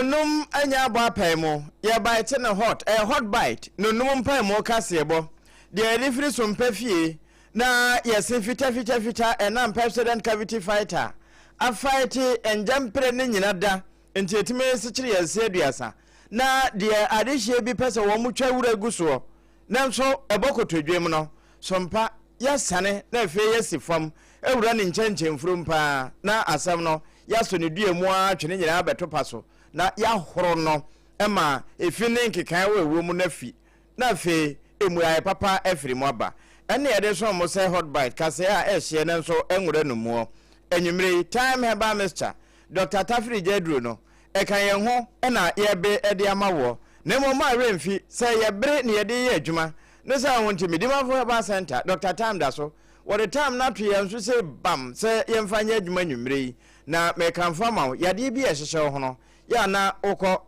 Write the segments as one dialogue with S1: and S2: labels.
S1: no num anya aba paimo ye bite na hot hot bite no num paimo kasebo de refri so mpafie na yesi fita enam president cavity fighter a fight enjampre ne nyina da enti etime sikiri yesi aduasa na de adehie bi pese wo mutwa wura guso na nso ebokotodwem no sompa yasane na fe yesifam ewura ne nchenchem frumpa na asam no yaso ne due mu a twene nyina abetopa so na ya horo no ema efine nkekan wewo mu na fi na fe emuaye papa efiri mu aba ene yede so mo say hot bite kase a ehye ne nso enwure no mu enyumre time heba Mr. Dr. Tafri Jedru no ekan ye ho na yebe ede amawo na mo ma remfi say yebre ne yede ye adwuma ne say won timi dima fo heba center Dr. Tam da so what the time na to ye nso say bam say yemfanya adwuma nyumre na me kan fama yade bi ehye ho no ya na ukọ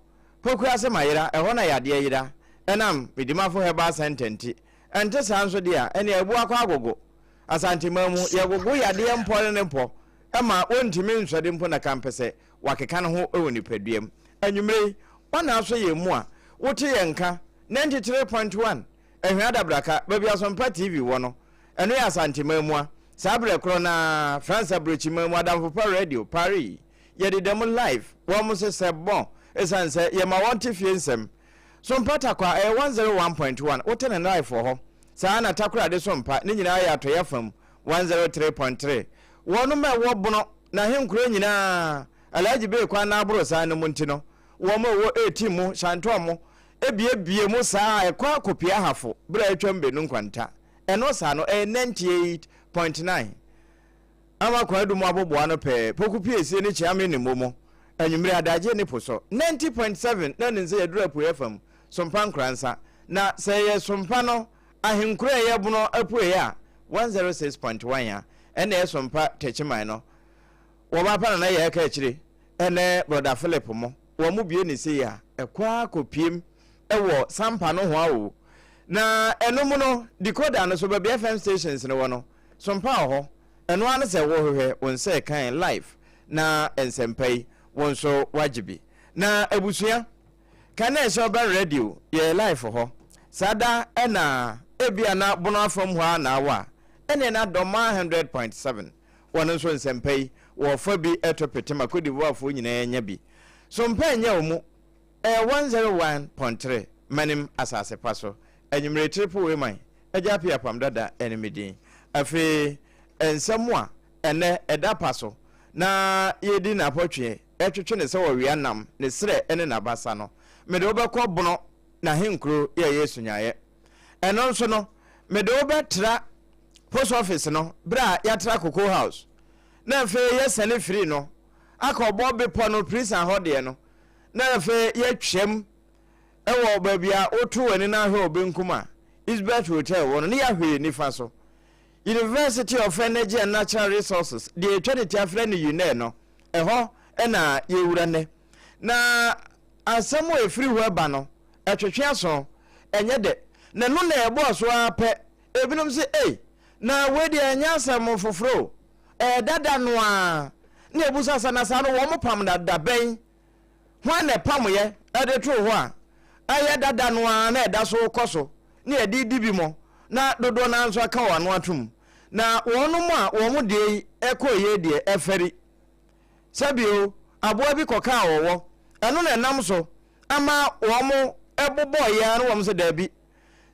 S1: poku ase mayira eho na yade yira enam bidimafo heba sententi ente sanso dia ene ebu akwa agogo asante mamu yagogo yade mpo ne mpo ema ontimi nsode mpo na kampese wakeka no ho ewoni paduam anwumre wana aso ye mu a wote ye nka 93.1 ehwa dabraka babi asompa TV wono eno ya asante mamu a sabre kro na France abrochi mamu adamfo pa radio Paris yede dem live wo mo se bon esanse ye ma wonte fie nsem sompata kwa 101.1 wote na live for ho saa na takura de sompa ni nyina ya to yafam 103.3 wonu me wo bono na henkuro nyina alaji be kwa na aburo saa ne munti no wo mo wo 18 mu shanto mo ebie mu saa ekwa kopia hafo bra atwam be nu nkwanta eno saa no 98.9 ama kwa du mo aboboa no pe pokupi esie ni chiame ne momo anwumre adaje ne poso 90.7 na nze yadura po yafam sompa nkransa na seye sompa no ahenkura ye bono apu ya 106.1 ya ene sompa techiman no wo ba pa na ye ka akire ene brother Philip mo wo mu bie ni se ya ekwa kopiem ewo sampa no ho awo na eno no decoder no so ba FM stations no wono sompa ho eno ane se wo hwehwe won se kan live na ensempai won so wajibi na abusua kana so ba radio ye live ho sada ena ebia na bono afom ho na awa ene na doma 100.7 won so ensempai wo fa bi etopete makodi wo afo nyina nya bi so mpa nya wo mu 101.3 manim asase paso enyumre triple we man AGYA APAM DADAA enemedin afi ensemu a ene eda paso na yedi na potwe etwetwe ne se wo wianam ne sre ene na basa no mede obekọ bono na henkro ye Yesu nyaye eno nso no mede obetra post office no bra yatra Cocoa House na fe ye sene free no aka obo bepo no prison hode no na fe ye twem ewo babia otu wani na hwe obenkuma Isbeth Hotel wono ne ya hwe ni fa so University of Energy and Natural Resources the 20 afrani UNE no eho ena yewura ne na asemo efiri ho eba no etwetwe aso enye de na no na ebo so ape ebinom se na wedi anya asemo foforo dada no a na ebusa sana sa no wo mo pam dada ben ho na pam ye ede tro ho a aye dada no a na eda so koso na edi dibi mo na dodo na nso aka wano atum na wonu mu a wo mu de ekoye de eferi sabio aboa bi koka wowo eno na nam so ama wo mu ebobo ya no wo mu se dabi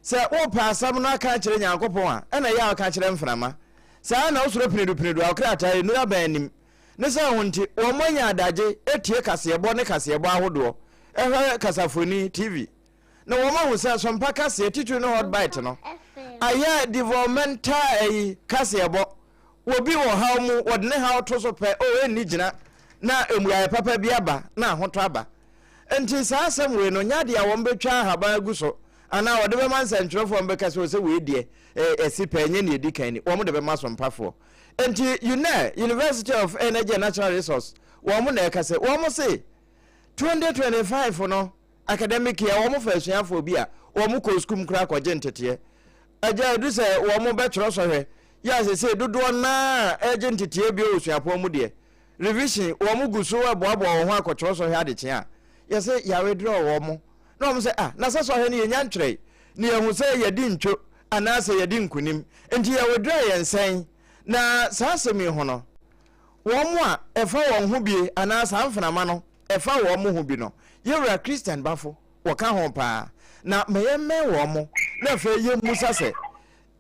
S1: se wo pa asam na aka kire nyankopon a ena ya aka kire mframa sa na usoro pinedu akrata enu abanim ne sa honti wo manya adaje etie kasebo ne kasebo ahodo ehwe kasafoni TV na wo ma hu se sompa kase titu no hot bite no aya developmental kasebo wo bi wo haw mu wo de ne haw to so pe o eni gina na emuaye papa bi aba na hoto aba enti sa asem we no nyade a wo mbetwa haba aguso ana wo de be man sentwerefo mbeka se we die esipa enye ne edikan ni wo mo de be maso mpafo enti University of Energy and Natural Resource wo mo na ekase wo mo se 2025 no academic year wo mo fa suafo bi a wo mo ko school kra ko gentete aja du se wo mo be tworo so hwe ya se dodo na gentete bi o suafo mu de revision wo mu guso aboabo wo ho akotoro so hwe adekye a you say ya withdraw wo mo no mo say na so he ne nya ntwere ne ye hu say ye di ntwo anase ye di nkunim enti ya withdraw ye nsen na saasemi ho no wo mo a efa won ho bie anase amfenama no efa wo mo ho bi no ye wura Christian bafo wo ka ho pa na meyeme wo mo na fe ye musa se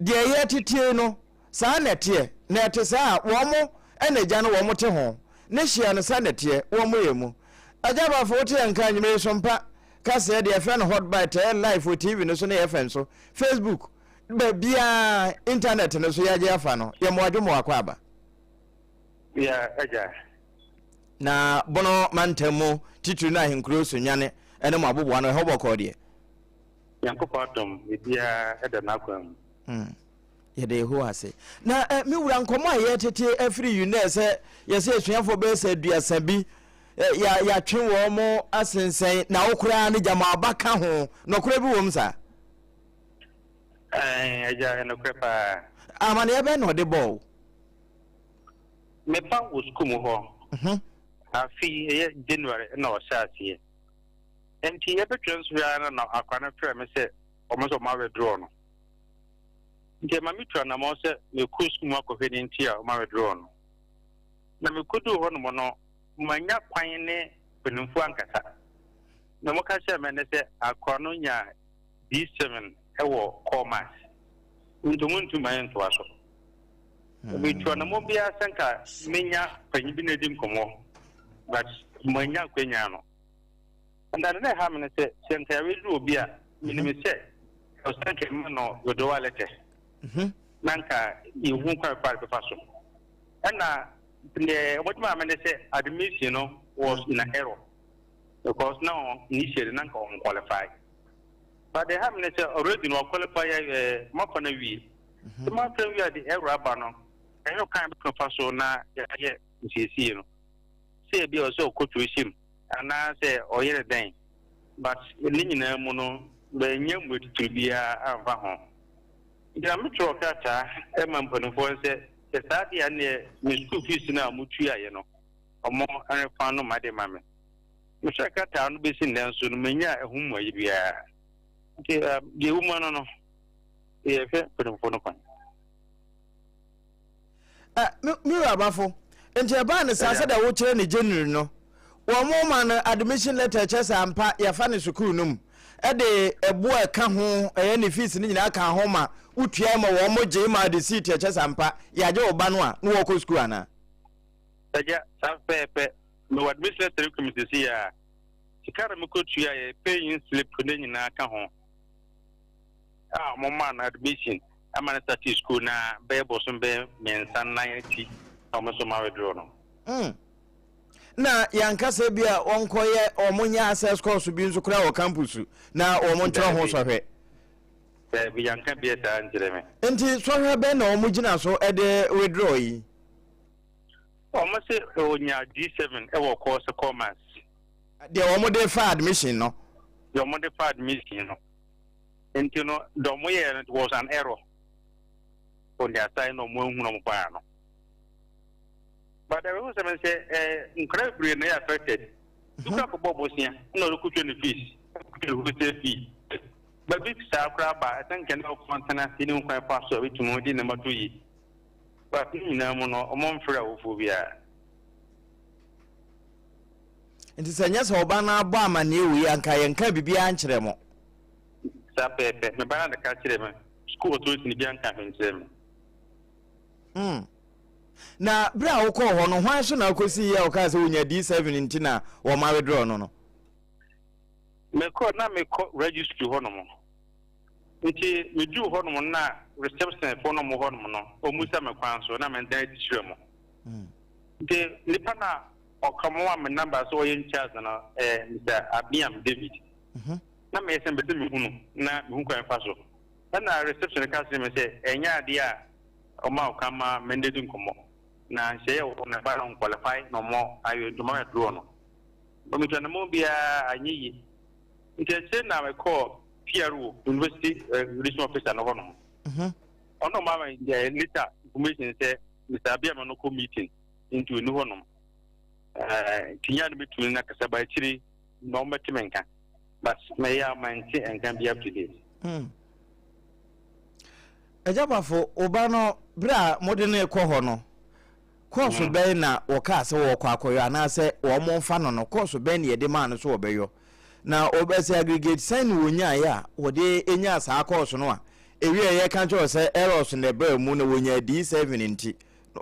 S1: de ye titie no saa nete na ete saa wo mo eneja no wo mo te ho ne hia no saa nete wo mo ye mu ajaba fo te nka nyime sompa ka se de efa no hot bite live for TV no so na efa so Facebook ba bia internet no so ya je afa no ye mo adwo mo akwa
S2: ya aja
S1: na bono mantemu titru na henkro so nyane ene mo abobo no hoboko de
S2: Yankopɔdom bia eda na kwam
S1: ye de ho ase na mi wura nkomo aye tete afri you know se ye se esuafo be se duasa bi ya twe wo mo asensen na okura ne jama abaka ho no kura bi wo msa
S2: aja no krepa
S1: amane ebe no de ball
S2: me pa wo school ho afi January na o saase enti ye betwens wia na akwana frɛ me sɛ omoso ma withdraw no nti ma mitwa na mo sɛ me ku school akɔhwɛ ni nti a ma withdraw no na me kudu ho no no manya kwan ne penimfu ankasa na mo ka sɛ me ne sɛ akɔno nya D7 ɛwɔ commerce ntumuntu man to aso betwa na mo bia sanka menya panyi bi na di nkomo but manya kwanya no and then I have to say, Santa Rizu Bia, Minimise, or Sanka Mano, your duality. Nanka, you won't quite part of fashion. And what my man said, admission was in an error. Because now, initially, Nanka unqualified. But they have already no qualified Mapanavi. The matter we are the error banner. I know kind of professor now, yet, you say, be also coach with him. And I say, oh, yeah, then, but Lina Mono, the young with to be a home. The amateur catcher, Emma Bonifon said, the study and the school fees now, Mutia, or more unfound my mammy. Mr. Catan be seen then soon, Mania, whom will be the woman on the effect for the phone.
S1: Mirabafo, and Japan is answered a watcher in the general no. One woman admission letter chess and pa ya fani school num. Ede boy ka ho any fees ni nyina ka ho ma utua ma wo mo je ma de seat chess and pa ya je oba no a no wo ko school ana.
S2: Saja sa pepe no admission letter committee see ya. Sikara me ko tua ya paying slip ne nyina ka ho. Mo man admission amana start school na be bosom be mensa 90 almost ma withdraw no. Na yankasa bia onkoye omunya access course bi nso kura wo campus na omontro ho sohwe bi yanka bia ta njireme
S1: enti sohwe be na omugina so ede withdraw yi
S2: omo se onya D7 e wo course commerce
S1: de omo de fa admission no
S2: de omo de fa admission no enti no do mo ye it was an error on the side no mo hu no mo pa no. But I was say, incredibly affected. You can't go Bobosian, no look at the fees, fee. But big star crab, I think, can help Montana, sitting quite fast of it to more dinner 2 But you know, a month for Phobia.
S1: It is a yes, Obana Bama new and Kayan Kabi Bianchremo.
S2: Sape, my banana catch them, school to in the Bianca and
S1: na bra wo ko ho no hwan so na akosi ya o ka se wonya D7 ntina wo ma withdraw no
S2: me ko na me ko registry ho no mo nti me du ho no na reception for no mo ho no no o musa me kwan so na me dan tire mo nti nipa na o kamo wa me number so yin charge na Mr. Abiam David na me sen beti me hunu na me hu kwan fa so na reception ka se me se enya ade a o ma o kama mendedin komo na shey o na ba non qualify no mo ayo do ma draw no o mi tana mo bia anyi nti na me call PRO university relation officer no no ono ma later information say Mr. Abiam no ko meeting into no no tinya no betumi na kasa ba chiri no metimenka but may I maintain and can be up to date.
S1: Ejabafo obano bra modene ekwo no course ben na woka se wo kwa akoyo anase wo mo fa no course ben ye de man so obeyo na obese aggregate sign wonya ya wode enya asa course no a ewie ye kan cho se errors ne bra mu na wonya D7 nti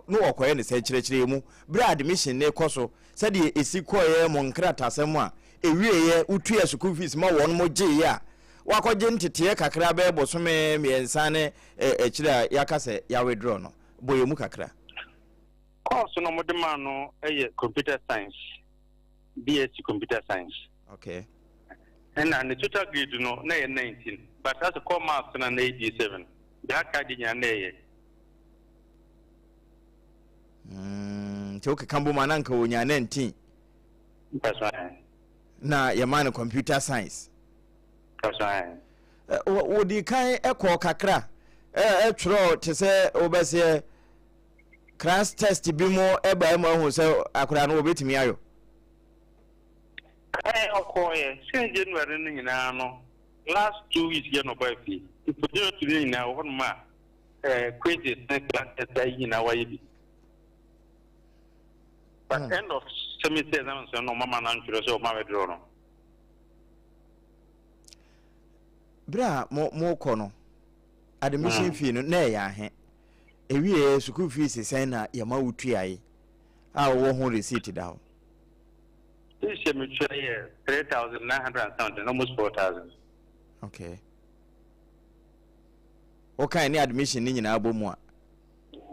S1: no wokoye ne se kirekire mu bra admission ne koso se de esi koye mo nkrata asem a ewie ye utua school fees ma won mo je ya wakoje ntete kakra be bosome miensa ne ekira yakase ya withdraw no boye mu kakra
S2: course no modema no computer science BSc computer science.
S1: Okay.
S2: And the total grade no na 19 but as a core marks na 87 that card nya na
S1: choke kambo mananka wonya 19
S2: that's right
S1: na yamane computer science
S2: that's right
S1: wodi kan ekọ kakra twro te se obese class test bi mo eba mo hu se akura no obetimi ayo
S2: okoye since January ni na no last 2 weeks ye no boy fi ipojo to ni na won ma quizzes class test yi na waye bi but end of semester exam so no mama na ntro so ma withdraw no
S1: bra mo kono admission fee no na ya he ewie school fees sen na ya ma wutuaye a wo ho receipt da ho
S2: this year me try 3,900 something almost 4,000.
S1: Okay. Okay, ni admission ni nyina abomu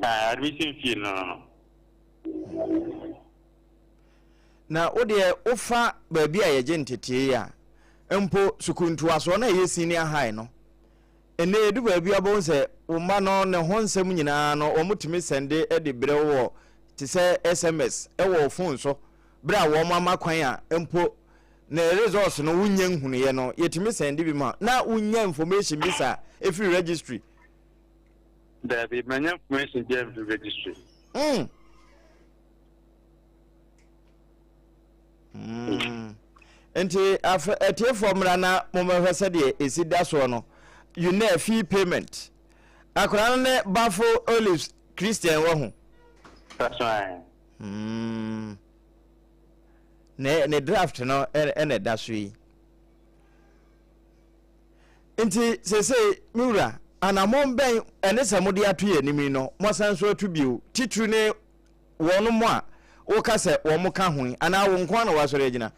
S1: a
S2: admission fee no
S1: na ode ofa ba bia ye je ntete ya empo sukuntu aso na ye senior high no ene edu ba bia bo se umma no ne honsem nyina no omutimi sende e de bre wo ti se SMS e wo phone so bra wo mama kwan a empo na results no wunya nhunu ye no yetimi sende bi ma na wunya information bi sa every registry
S2: there be many information there to registry
S1: enti atie formula na momahwese de esida so no you know fee payment akora ne bafo olives Christian wo ho
S2: that's right
S1: ne draft no ene da so yi enti sese miura anamon ben ene samode atoye nimi no mosan so atubio titru ne wono mo a wo ka se wo mo ka ho ana wo nko na wasore agina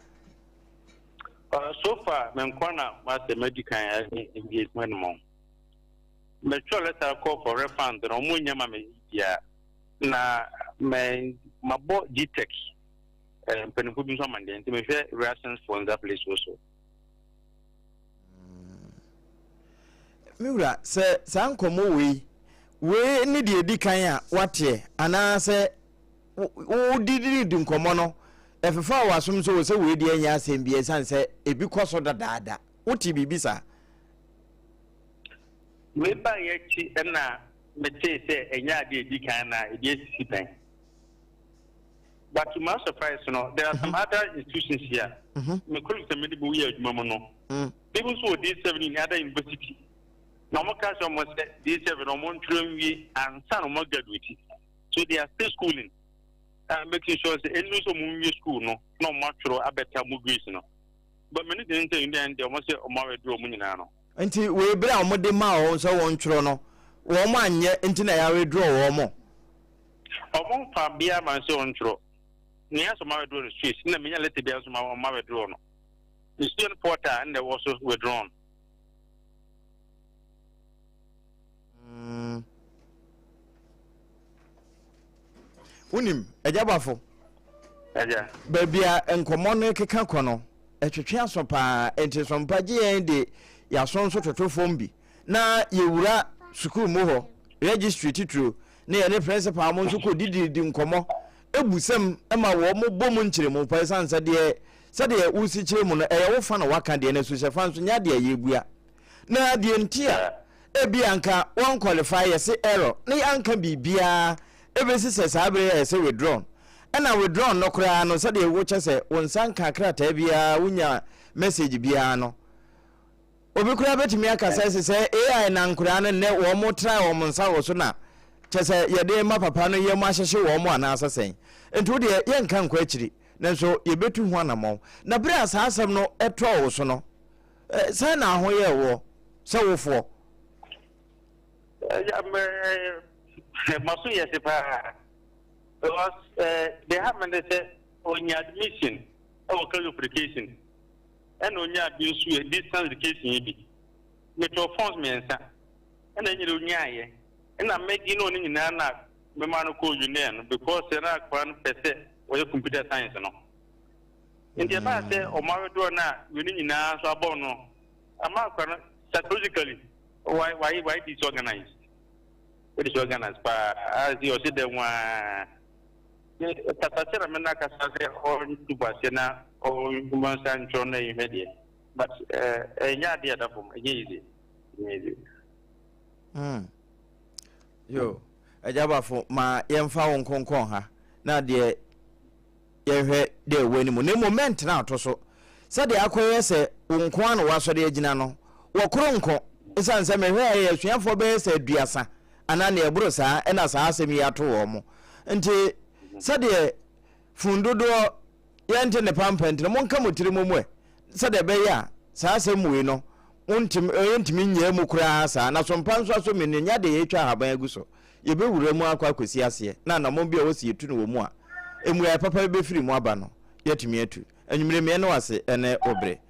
S2: so far men kwana was the medical engagement mo me sure letter call for refund no mo nyama me ya na me mabo gtech penku bi so mande nti me hwe reactions for that place also
S1: miura se sankomo we ni de edikan a wate ana se wo didi nkomo no efefa wasom so se we de anya asem bi esan se ebi koso dadaada wuti bibisa
S2: we ba ye chi na me te se enya de edikan na e de sitan but to my surprise there are some other institutions here me colleagues me de buye adwuma no people so dey 7 in other university no more cash almost dey 7 no more train and some more graduate so they are still schooling making sure say any so mu school no matro abeta mu grace no but many didn't say in the end they almost say o ma we draw mu nyina no
S1: nti we bra o mo de ma o so won twro no wo mo anye nti na ya we draw wo mo
S2: o mo fa bia man say won twro ni aso ma we draw the street na me nya let bia so ma we draw no the student portal and they also withdrawn unim ejabafo eja
S1: babia enkomo no keka kono etwetwe aso pa enti sompa je de ya sonso totofom bi na yewura school mu ho registry titro na ye ne principal mo nso ko didi nkomo ebusem ema wo mo bom nkire mo pa sansa de sade usi kire mu no eye wo fa na waka de na so shefa nso nya de yegua na de ntia ebi anka won qualify yesi error na anka bibia ebesi se sabre yesi withdrawn ena withdraw no kura no se de wo chese wonsan kakrata bia wunya message bia no obi kura betimi akasa se AI na nkura no ne wo mo try wo nsa wo so na chese ye de ma papa no ye mo ahyehye wo mo ana asesen enti de ye nka nkwa akiri nanso ye betu ho anamo na bere asasem no eto wo so no sai na ho ye wo se wo fo
S2: maso yes pa because they have mandate on admission or qualification and on your distance education be metro funds me nsa and then you nya and I'm making no ni na na me man ko union because there are 1% or computer science no in the past o ma do na we ni na so abon no ama kwa psychologically why disorganized it is organized as you said the one tatasera mena kasase on tubasena or human sanction immediate but enya dia da bom easy
S1: yo ajaba fo ma yemfa won konkon ha na de yehwe de weni mu ne moment na to so se de akoye se wonkon no waso de agina no wokoronko isan se mehwe ya asuafo be se aduasa ana ne eburo saa ena saa asemi ya to wo mo nti se de fundodo yente ne pampent no monka motiri momwe se de be ya saa asemu we no ontimi nya mu kura saa na so mpanso aso menenya de yetwa haban aguso ye be wura mu akwa kwesi ase na na mo bia wo si etu no wo mu a emu ya papa be firi mu aba no yetumi atu anwumire me ne wase ene obre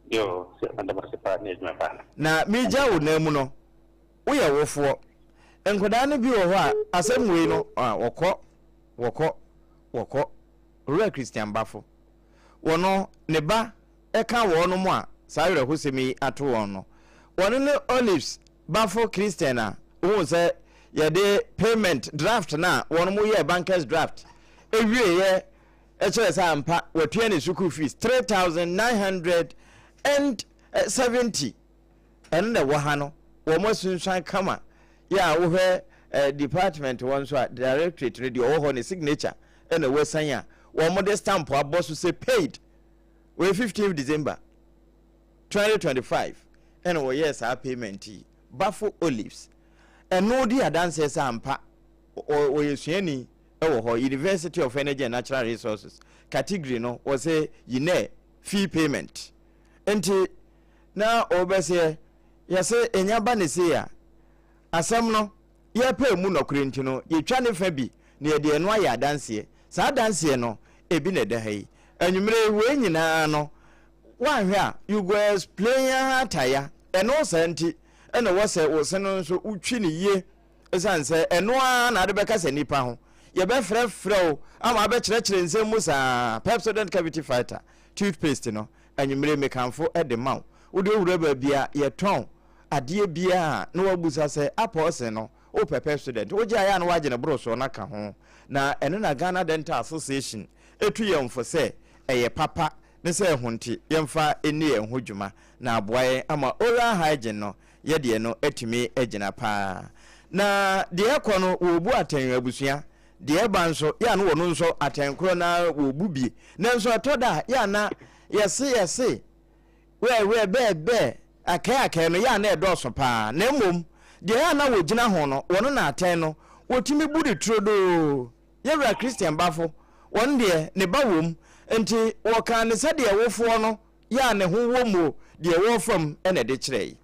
S2: yo se anda ba se pa ne me pa
S1: na mi ja wo na mu no wo ye wofo enkoda no bi wo ho a asemwe no wokọ real Christian bafo wono ne ba eka wo no mu a sayre hosemi ato won no wono ne Olives bafo Christian a wo se ye de payment draft na wono mu ye bankers draft ewie ye echere sa ampa watue ne school fees 3970 and the wahano wo mo sunsan kama ya wo he department won so directorate radio wo ho ne signature and we sanya wo mo de stamp abosu say paid we 15th December 2025 and wo yes our payment bafo Olives and no di adanse sa ampa o yesuani ewo ho University of Energy and Natural Resources category no was say yine fee payment enti na obese yase enyaba ne se ya asem no ye pa mu no krenti no ye twa ne fa bi na ye de no aye adanse sa adanse no ebi ne da hai anwumre we nyina no wanhwe a you go explain ataya eno santi ena wo se wo se no so utwi ne ye esanse eno a na de beka se nipa ho ye be frefrew ama be kire nsem musa Pepsodent cavity fighter toothpaste no anwumre mekanfo e de maw wo de wura ba bia ye ton ade bia na wabusa se apose no o Pepsodent wo gya ya na waje ne broso na ka ho na eno na Ghana Dental Association etu yemfo se eye papa ne se ehunti yemfa eni ehudwuma na aboaye ama oral hygiene no ye de no etimi agina pa na de ekono wo bu aten abusua de ba nso ya no wono nso atenkro na wo bubi na nso atoda ya na yese we be akai no ya na edoso pa na mmom de ya na wogina ho no wono na aten no wotimi budi trodo yewra Christian bafo won de ne ba wom enti woka ne se de wofo no ya ne ho womo de wofam ene de kirei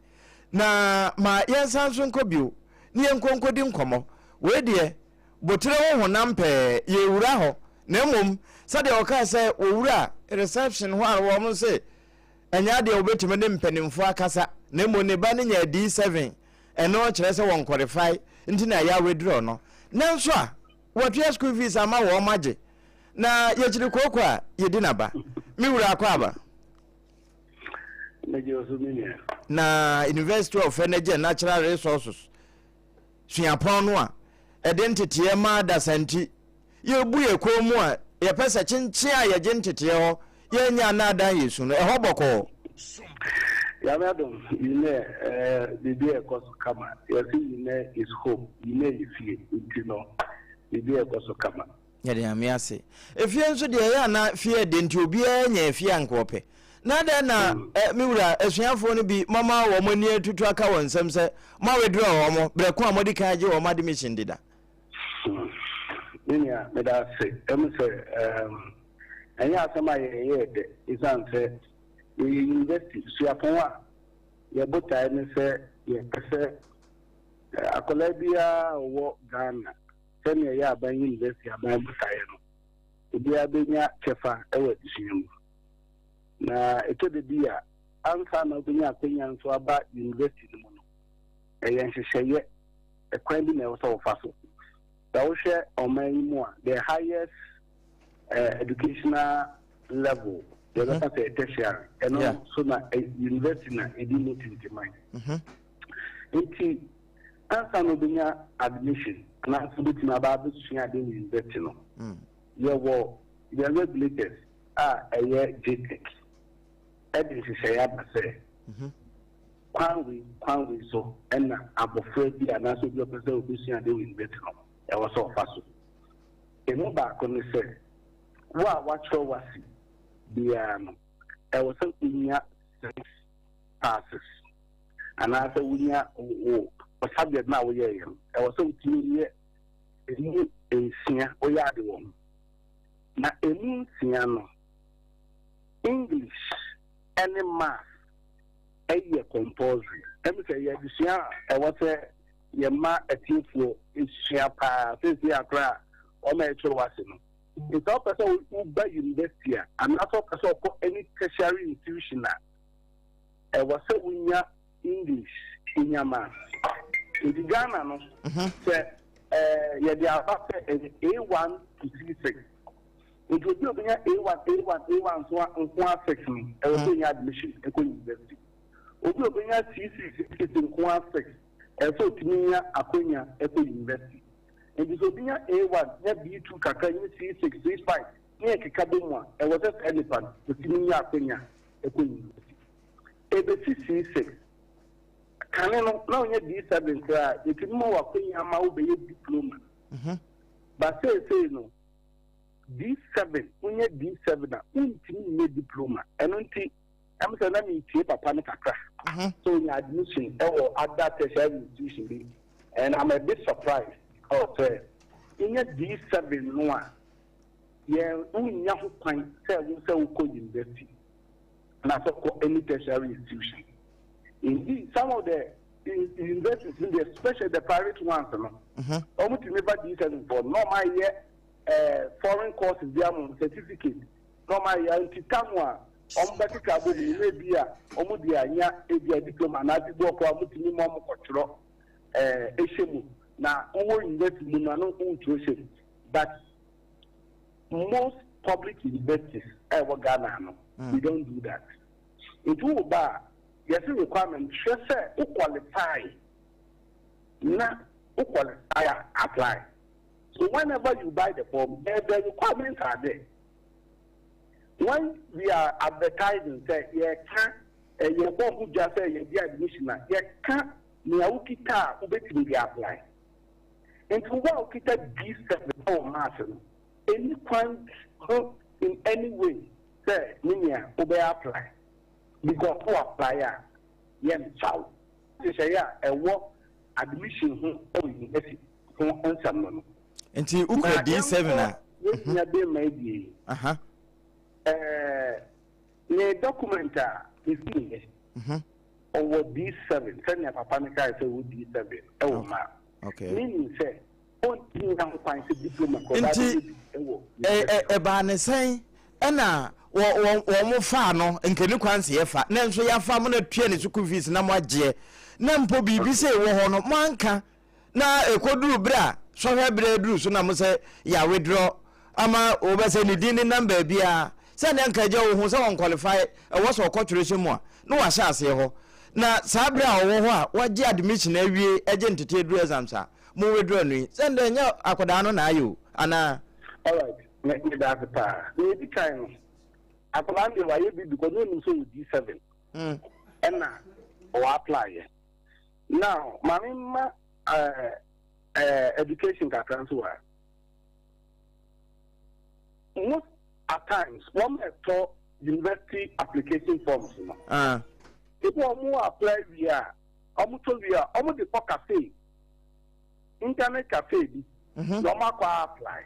S1: na ma yensan so nkobio ne yenkonkodi nkomo we de botire wo honam pe ye wura ho na mmom se de woka se owura reception ho a wo mo se enya de obetime ne mpanimfo akasa na mmom ne ba ne nya D7 eno kire se won qualify enti na ya withdraw no nanso a what school fees ama wo maje na yechiri koko a yedi naba mi wura akwa aba na University of Energy and Natural Resources suapon no a identity e ma da santi ye bu ye komu a ye pesa chinchi a ye gentete ho ye nya na da yesu no e hoboko
S3: ya madam ine bibi e koso kama ye si ine is hope ine ifie ntino bibi e koso kama
S1: ya de amiase efie nso de ya na fie de nti obi anya efie ankope na da na miwura esuafo no bi mama wo mani atutu aka wonsem se ma wedro wo mo breko amodi ka age wo ma admission dida
S3: Ninya me da se say anya asama ye de isan se university suafo a ye botai ne se ye kase akola bia wo Ghana sɛnea yɛ aban university aban botaeɛ no ebi abenya kefa ɛwɔ adesua na ɛtɔde bi a ansa na obenya akɔnya nso aba university no mu no ɛyɛ nhyehyɛeɛ ɛkwan bi na ɛwɔ sɛ wɔfa so da wohwɛ ɔman yi mu a the highest educational level yɛbɛka sɛ tertiary ɛno so na university na ɛdi no tintiman nti ansa na obenya admission na so bit na ba be sua de university no ye wo the regulators eye JTEC edin se ya ba se kwanwe so na abofra bi ana so bi opese obi sua de university no e wo so fa so enu ba ko ne se wa cho wasi bia no e wo so unya 6 passes ana so unya o subject na wo ye e wo so tini ye enu ensia o ya de won na enu ensia no English and math e compulsory em say ye bisia e wo se ye ma atifo esua pa se akra o ma etro wase no it's all person who by university and also person for any tertiary institution e wo se unya English unya math in Ghana no say yeah they are A1 to C6 it will be A1 so 6 me e will be admission e ko university obi obenya C6 it in 6 e so timinya akonya e ko university e bi so binya A1 na B2 kakra ni C6 C5 ni ekeka be mu a e was just elephant to timinya akonya e ko university e be C6 kaneno na onye D7 kra ekimo wa kwenya ma wo be diploma but say no D7 onye D7 na untimi ne diploma eno nti am say na mi tie papa ne kakra so onye admission e wo other tertiary institution bi and I'm a bit surprised because onye D7 no a ye unya ho kwan say wo ko university na so ko any tertiary institution. Indeed, some of the universities, especially the private ones, almost never decent for normal year foreign courses, they are certificate. Normal year, in Titamwa, better cabo, maybe almost the diploma, and I did work for minimum cultural issue. Now, all universities, no tuition, but most public universities, Ghana, we don't do that. It will bar. Yes, requirement. She said, "Who qualify? Na who qualify? Apply." So whenever you buy the form, the requirements are there. When we are advertising, say, "You can't," you who just say, "You get admission." You can't. You are ukita ubeti be apply. And to what ukita D7 or master, any point in any way, say, "Ninya ube apply." Because who apply yen chow. They say a work admission who university who answer no.
S1: Until uko D7
S3: na be maybe the document is here. Or D7 send your papa nika say D7 oh ma. Okay. Meaning say on thing that find diploma ko that
S1: e ba ne say na wo fa no nkeni kwanse ye fa na nso ya fa mo na tue ne school fees na mo agye na mpo bibi se wo ho no manka na ekoduru bra so hwe bra duru so na mo se ya withdraw ama wo be se ni din ni number bia se na nka je wo ho se won qualify e wo so corporation mu a no wa sha ase ho na sa bra wo ho a wagye admission awie agye ntete duru exams a mo withdraw no se nda nya akoda no na ayo ana
S3: all right let me that pa we be kind I plan the way because no so D7 and now or apply now my education can transfer most at times one for university application forms. People more apply via almost the cafe, internet cafe. No matter apply.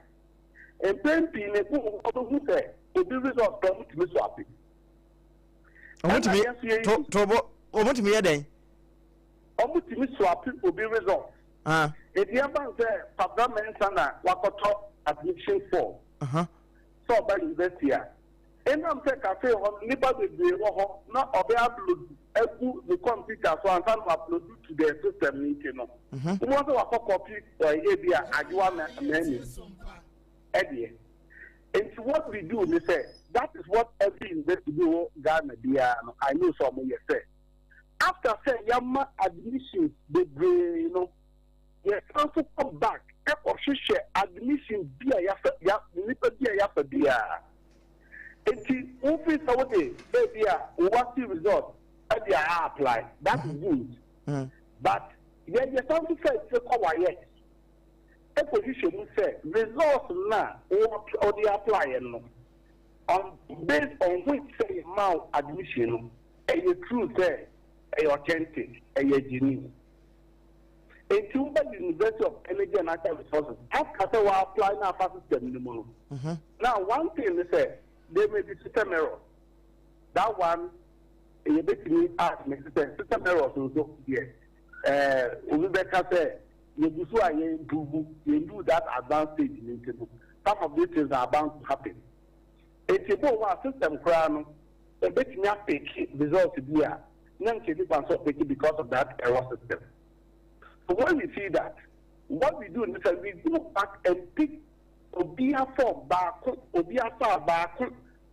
S3: And then people who say to be result from to be swapping.
S1: What me then?
S3: Almost to be swapping will be result. If you have a government sana wakoto admission form. So by university. And I'm saying cafe on neighborhood not upload the computer so and upload to the system. You know, we want to copy APPIAH AGYA menu. And what we do, we say that is what every university do. Ghana, I know some of you say. After say yama admissions, they you know, you also come back. Admission be a It's office away, baby, what the result? They are apply. That is good. But then you something say it's quiet. A position say results now or the apply on based on which say amount admission, a true say a authentic, a genuine. A Tumba University of Energy and Natural Resources, after we apply now for system. Now one thing they say. There may be system errors. That one, a bit me ask me system errors also here. Rebecca said, you do that advanced stage in interview. Some of these things are bound to happen. If you go one system crown, a bit me pick results here. None can be picky because of that error system. So when we see that, what we do is that we go back and pick Obia for Baku, Obia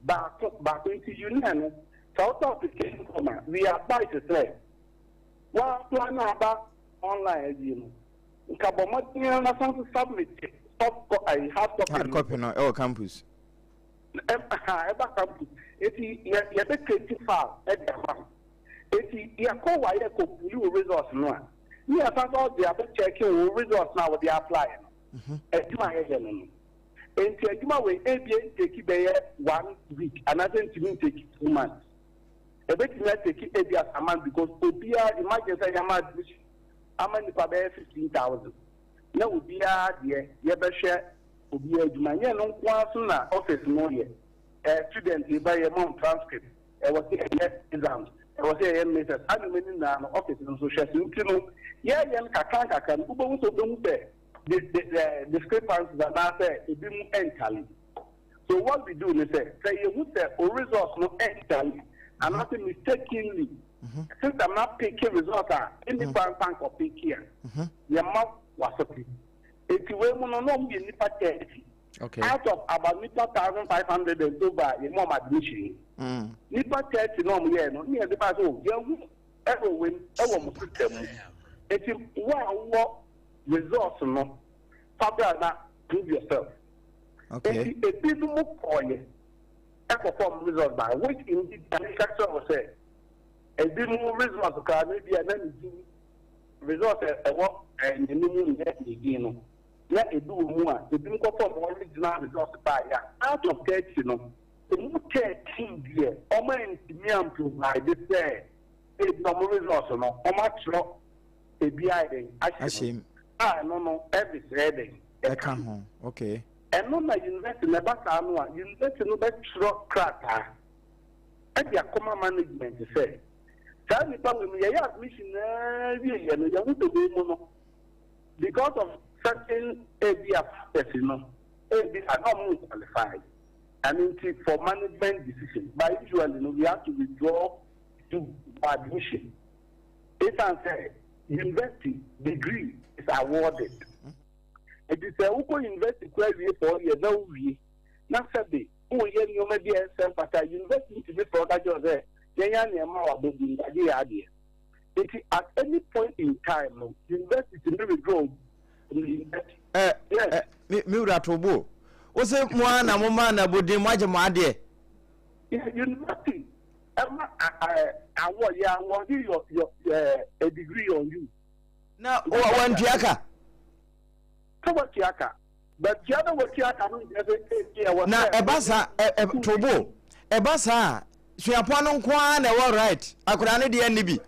S3: Baku into union. South application comma. We apply to say, well, plan about online, you know. Cabomatia, nothing to submit. I have
S1: copy on our campus.
S3: Ever campus. If you have a creative file at the farm, if you are called why you resource no. You have all the other checking resource now with the applying. At my head. And you way APPIAH take it 1 week, another to take 2 months. A bit take it a month because APPIAH, imagine say I'm in the 15,000. Now will be a dear, share will be a Jumania no one office no year. Student, you buy a month transcript. I was a exams. I was a method. I'm in office and social. Yeah, can the discrepancies are not there, it didn't entirely. So what we do is say you would say a result not entirely and not mistakenly. Since I'm not picking results any bank or pick here, your mouth was okay. If you will not be nipa 30.
S1: Okay.
S3: Out of about nipa 1,500 and over your mom admission. Nipa 30 no no near the battle, young ever win ever system. It is one results no father prove yourself.
S1: Okay.
S3: If people move for you, perform results by which indeed the manufacturer will say, a bit more results can maybe and then do results at work and the new again. Let it do more. The people perform original results by out of 30, you know. The new 13 year, Oma and me improve by this day. It's no results, no. Oma trot a behind. I see. No, every Friday.
S1: Okay.
S3: And no, my university never found one. University no better crack. And the common management say, tell me, admission, because of certain APPIAH factors, you know, APPIAH are not more qualified. I mean, for management decisions, but usually, you know, we have to withdraw to admission. If I say university degree is awarded, it is a local university query for years. Now, Saturday, who you may be a SOMPA university to be for that job there. At any point in time, university never grow.
S1: Tobo. Was it one a woman about the Majamade?
S3: University. I want a degree on you.
S1: Now, one Tiaka.
S3: Tiaka. but the other work here can
S1: na ebasa tobo ebasa suapano kwa na wa right akura ne de ani bi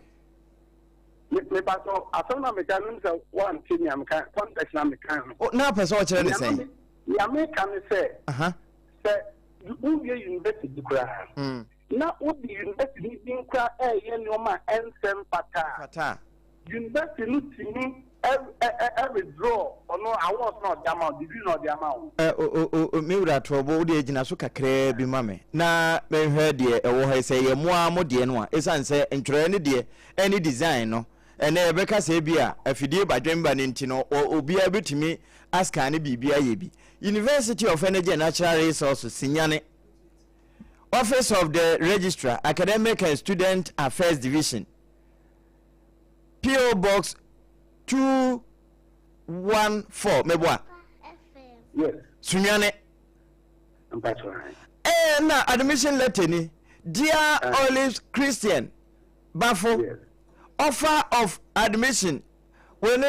S3: me ba so asona mechanism say one thing am kan context na me kan
S1: na person o kire ne say
S3: ya me kan say say you university kura na udi university din kura ye no ma ensem pata university no timi withdraw ono awards not the amount degree not the amount
S1: me wura trobo udi agina so kakra bi ma me na me hwe de e wo ha say ye moa mo de no a esan say ntwere ne de any design no ene ebeka say bia afidie badwemba ne ntino obia betimi aska ne bibia ye bi University of Energy and Natural Resources Sinyane Office of the Registrar Academic and Student Affairs Division PO Box 214 mebwa
S3: yes
S1: Sunyane na admission letter ni Dear Olive Christian Bafo yes. Offer of admission when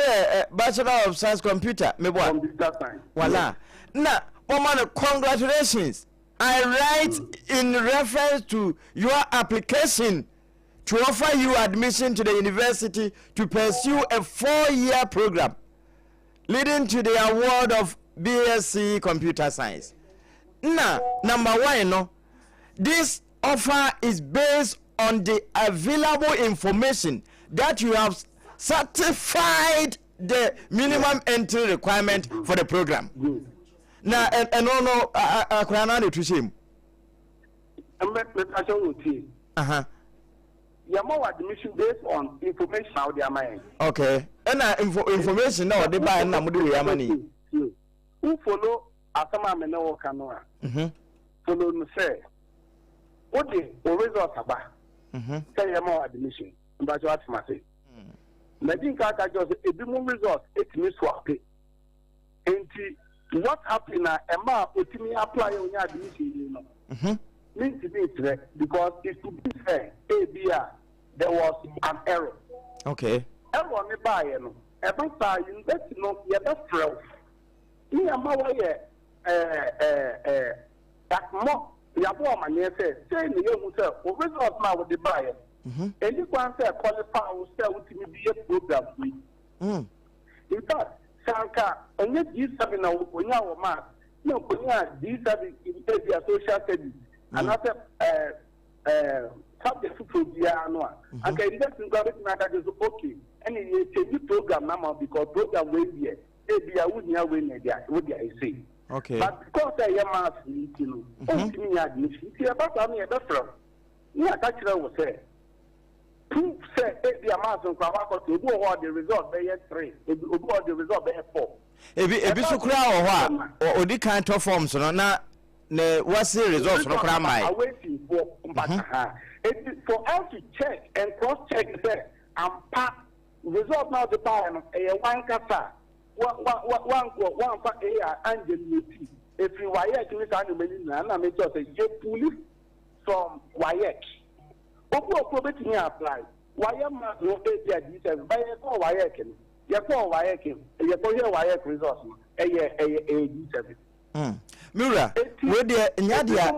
S1: Bachelor of Science Computer mebwa
S3: computer science
S1: voila na woman congratulations I write in reference to your application to offer you admission to the university to pursue a 4-year program leading to the award of BSc Computer Science. Now, number 1, no, this offer is based on the available information that you have satisfied the minimum entry requirement for the program. Now, and no, akwara na to shame.
S3: More admission based on information out there, man.
S1: Okay. And information now they buy na mudu ya money.
S3: Who follow asama me no kanoa. Follow me say. What the results aba. Say more admission. But what ma say. Na din ka just e bi mo results it me swap. Enti what happened na ema otimi apply on your admission you know. Means to be because it could be fair. ABA there was an error.
S1: Okay.
S3: Error me buy no. Every time you invest no you best friend. Me ama wa ye that more ya bo ma ne say me you say o result na we dey buy. Any one say qualify we say ultimate be program we. In fact sanka onye G7 na onya wo ma no onya G7 in the social studies another subject to no and can invest in government matter is okay and you change program now because program we here ABIA we near we there what they say
S1: okay
S3: but because I am asking you know me admission see about me a better you are catching what say proof say ABIA mass on kwako to go what the result be 3 go the result be 4
S1: ebi so kura wo ho a odi kan to forms no na what's the results no kura mai
S3: waiting for for us to check and cross check say AMPA result now the buy no one kasa one for A and the if you wire to this animal na make sure say you police from wire opo betting apply wire ma no APIAH details buy for wire ken you call wire ken you call here wire results a details
S1: Mura, we de nyadia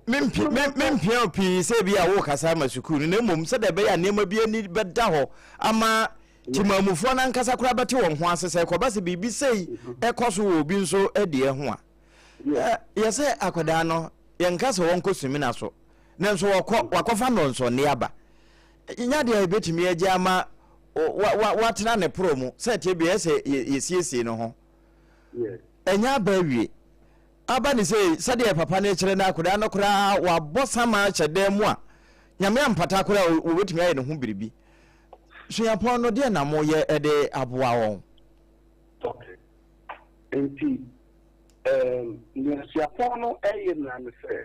S1: mempia opi se bia wo kasa ma sukuru na mum se de be ya nema bia ni beda ho ama timamufo na nkasa kura bete won ho asese ko base bibi sei ekoso wo bi nso ede ho a ye se akoda no ye nkasa won kosumi na so na nso wakofa no nso ne aba nyadia betimi age ama watena ne promo se tie bia se yesiesie no ho enya bawie aba ni say sade papa na kire na akoda no kura wa bosama chede mu a nyame ampata kura wo betimi aye ne ho biribi so ya pon no de na mo ye ede aboa won
S3: okay enti ni sia pon no eye na me say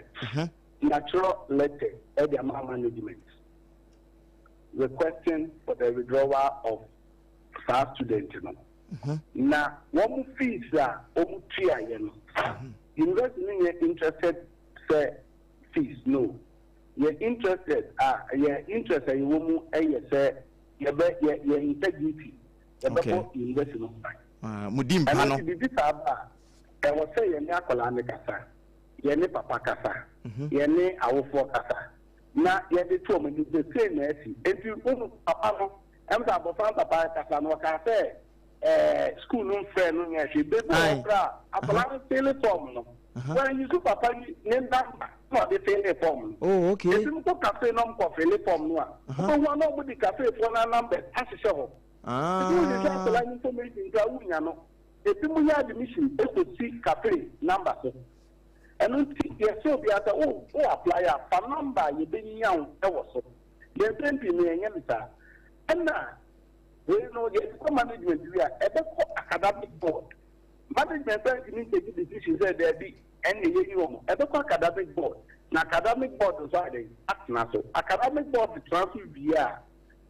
S3: natural letter e the management requesting for the withdrawal of staff student you know. Na one fees are tia you university interested say fees no you're interested you're interested you say you integrity university no
S1: mudim pano
S3: bibi saba e wo say ye ni akola ne kasa ye ni papa kasa ye ni awofo kasa na ye de to mo ni de say na ati enti unu papa no em sa bofa papa kasa no ka say school no friend no nya she be bra akola no form no when you super papa ni number no dey fill the form.
S1: Oh, okay.
S3: If you go cafe no go fill the form no. So one no the cafe for na number asise ho. If you dey try to learn information ga wunya no. If you ya admission e go see cafe number so. And you so be at oh apply a number you be nya e wo so. The tempi no enya mita. And na we know the management we are e be academic board. Management need to take decisions that there be any you academic board. Now academic board is act now so academic board the transfer via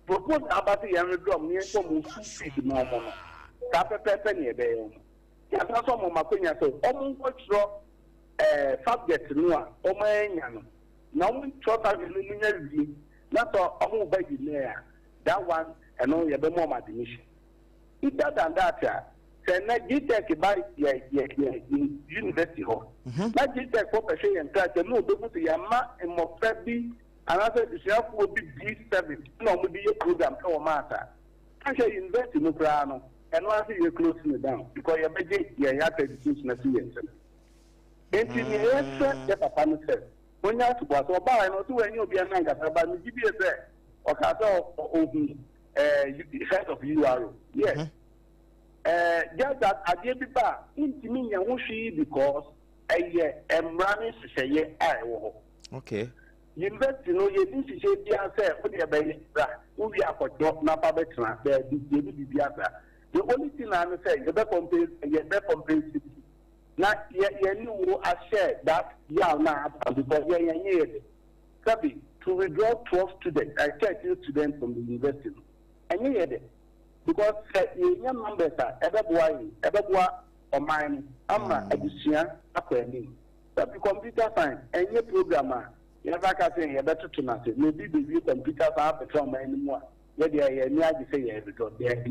S3: propose about the young drum near some feed no more. Penny there. Yes, some of my opinion so almost subject no man. Now we try to that's all baby there. That one and all your more admission. Either than that. Na GTech by university hall. Na GTech for person and try to know people to yama and more free another self will be D7. No, will be a program or matter. I shall invest in Ukraine and once you close me down because your budget you have to choose na students. Engineers get a panel said. When you have to go buy no to any of your nanga about me give you a there or open head of URO. Yes. Just that I gave it back into me and whooshy because a running say
S1: okay.
S3: University no you didn't say the answer for the baby who we are for job na public there the only thing I say you better complain now you knew I said that now because to withdraw 12 students 13 students from the university and you hear it. Because you numbers are everywhere or mine, ama addition, acquainting. But the computer science and your programmer, you have a saying you better to nothing. Maybe the computers are better anymore. Yet they are near the say every God there.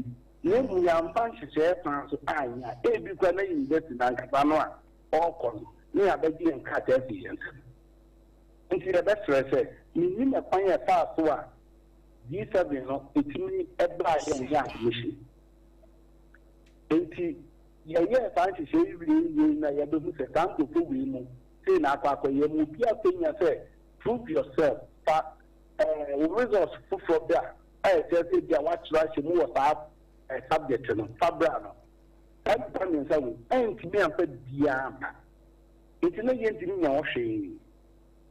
S3: You are punches here, France, I, if you can invest in Ankapanoa or Con, you are begging and cut efficient. And you have better say, you need a fire fast one. G7 no etimi eba ye admission enti ye fancy say we na ye do se kan to we mu say na akwa ye mu bia penya say prove yourself but results from there say dia what try mu was subject no fabra no that means say enti me am pa bia ma enti na ye enti nya wo hwe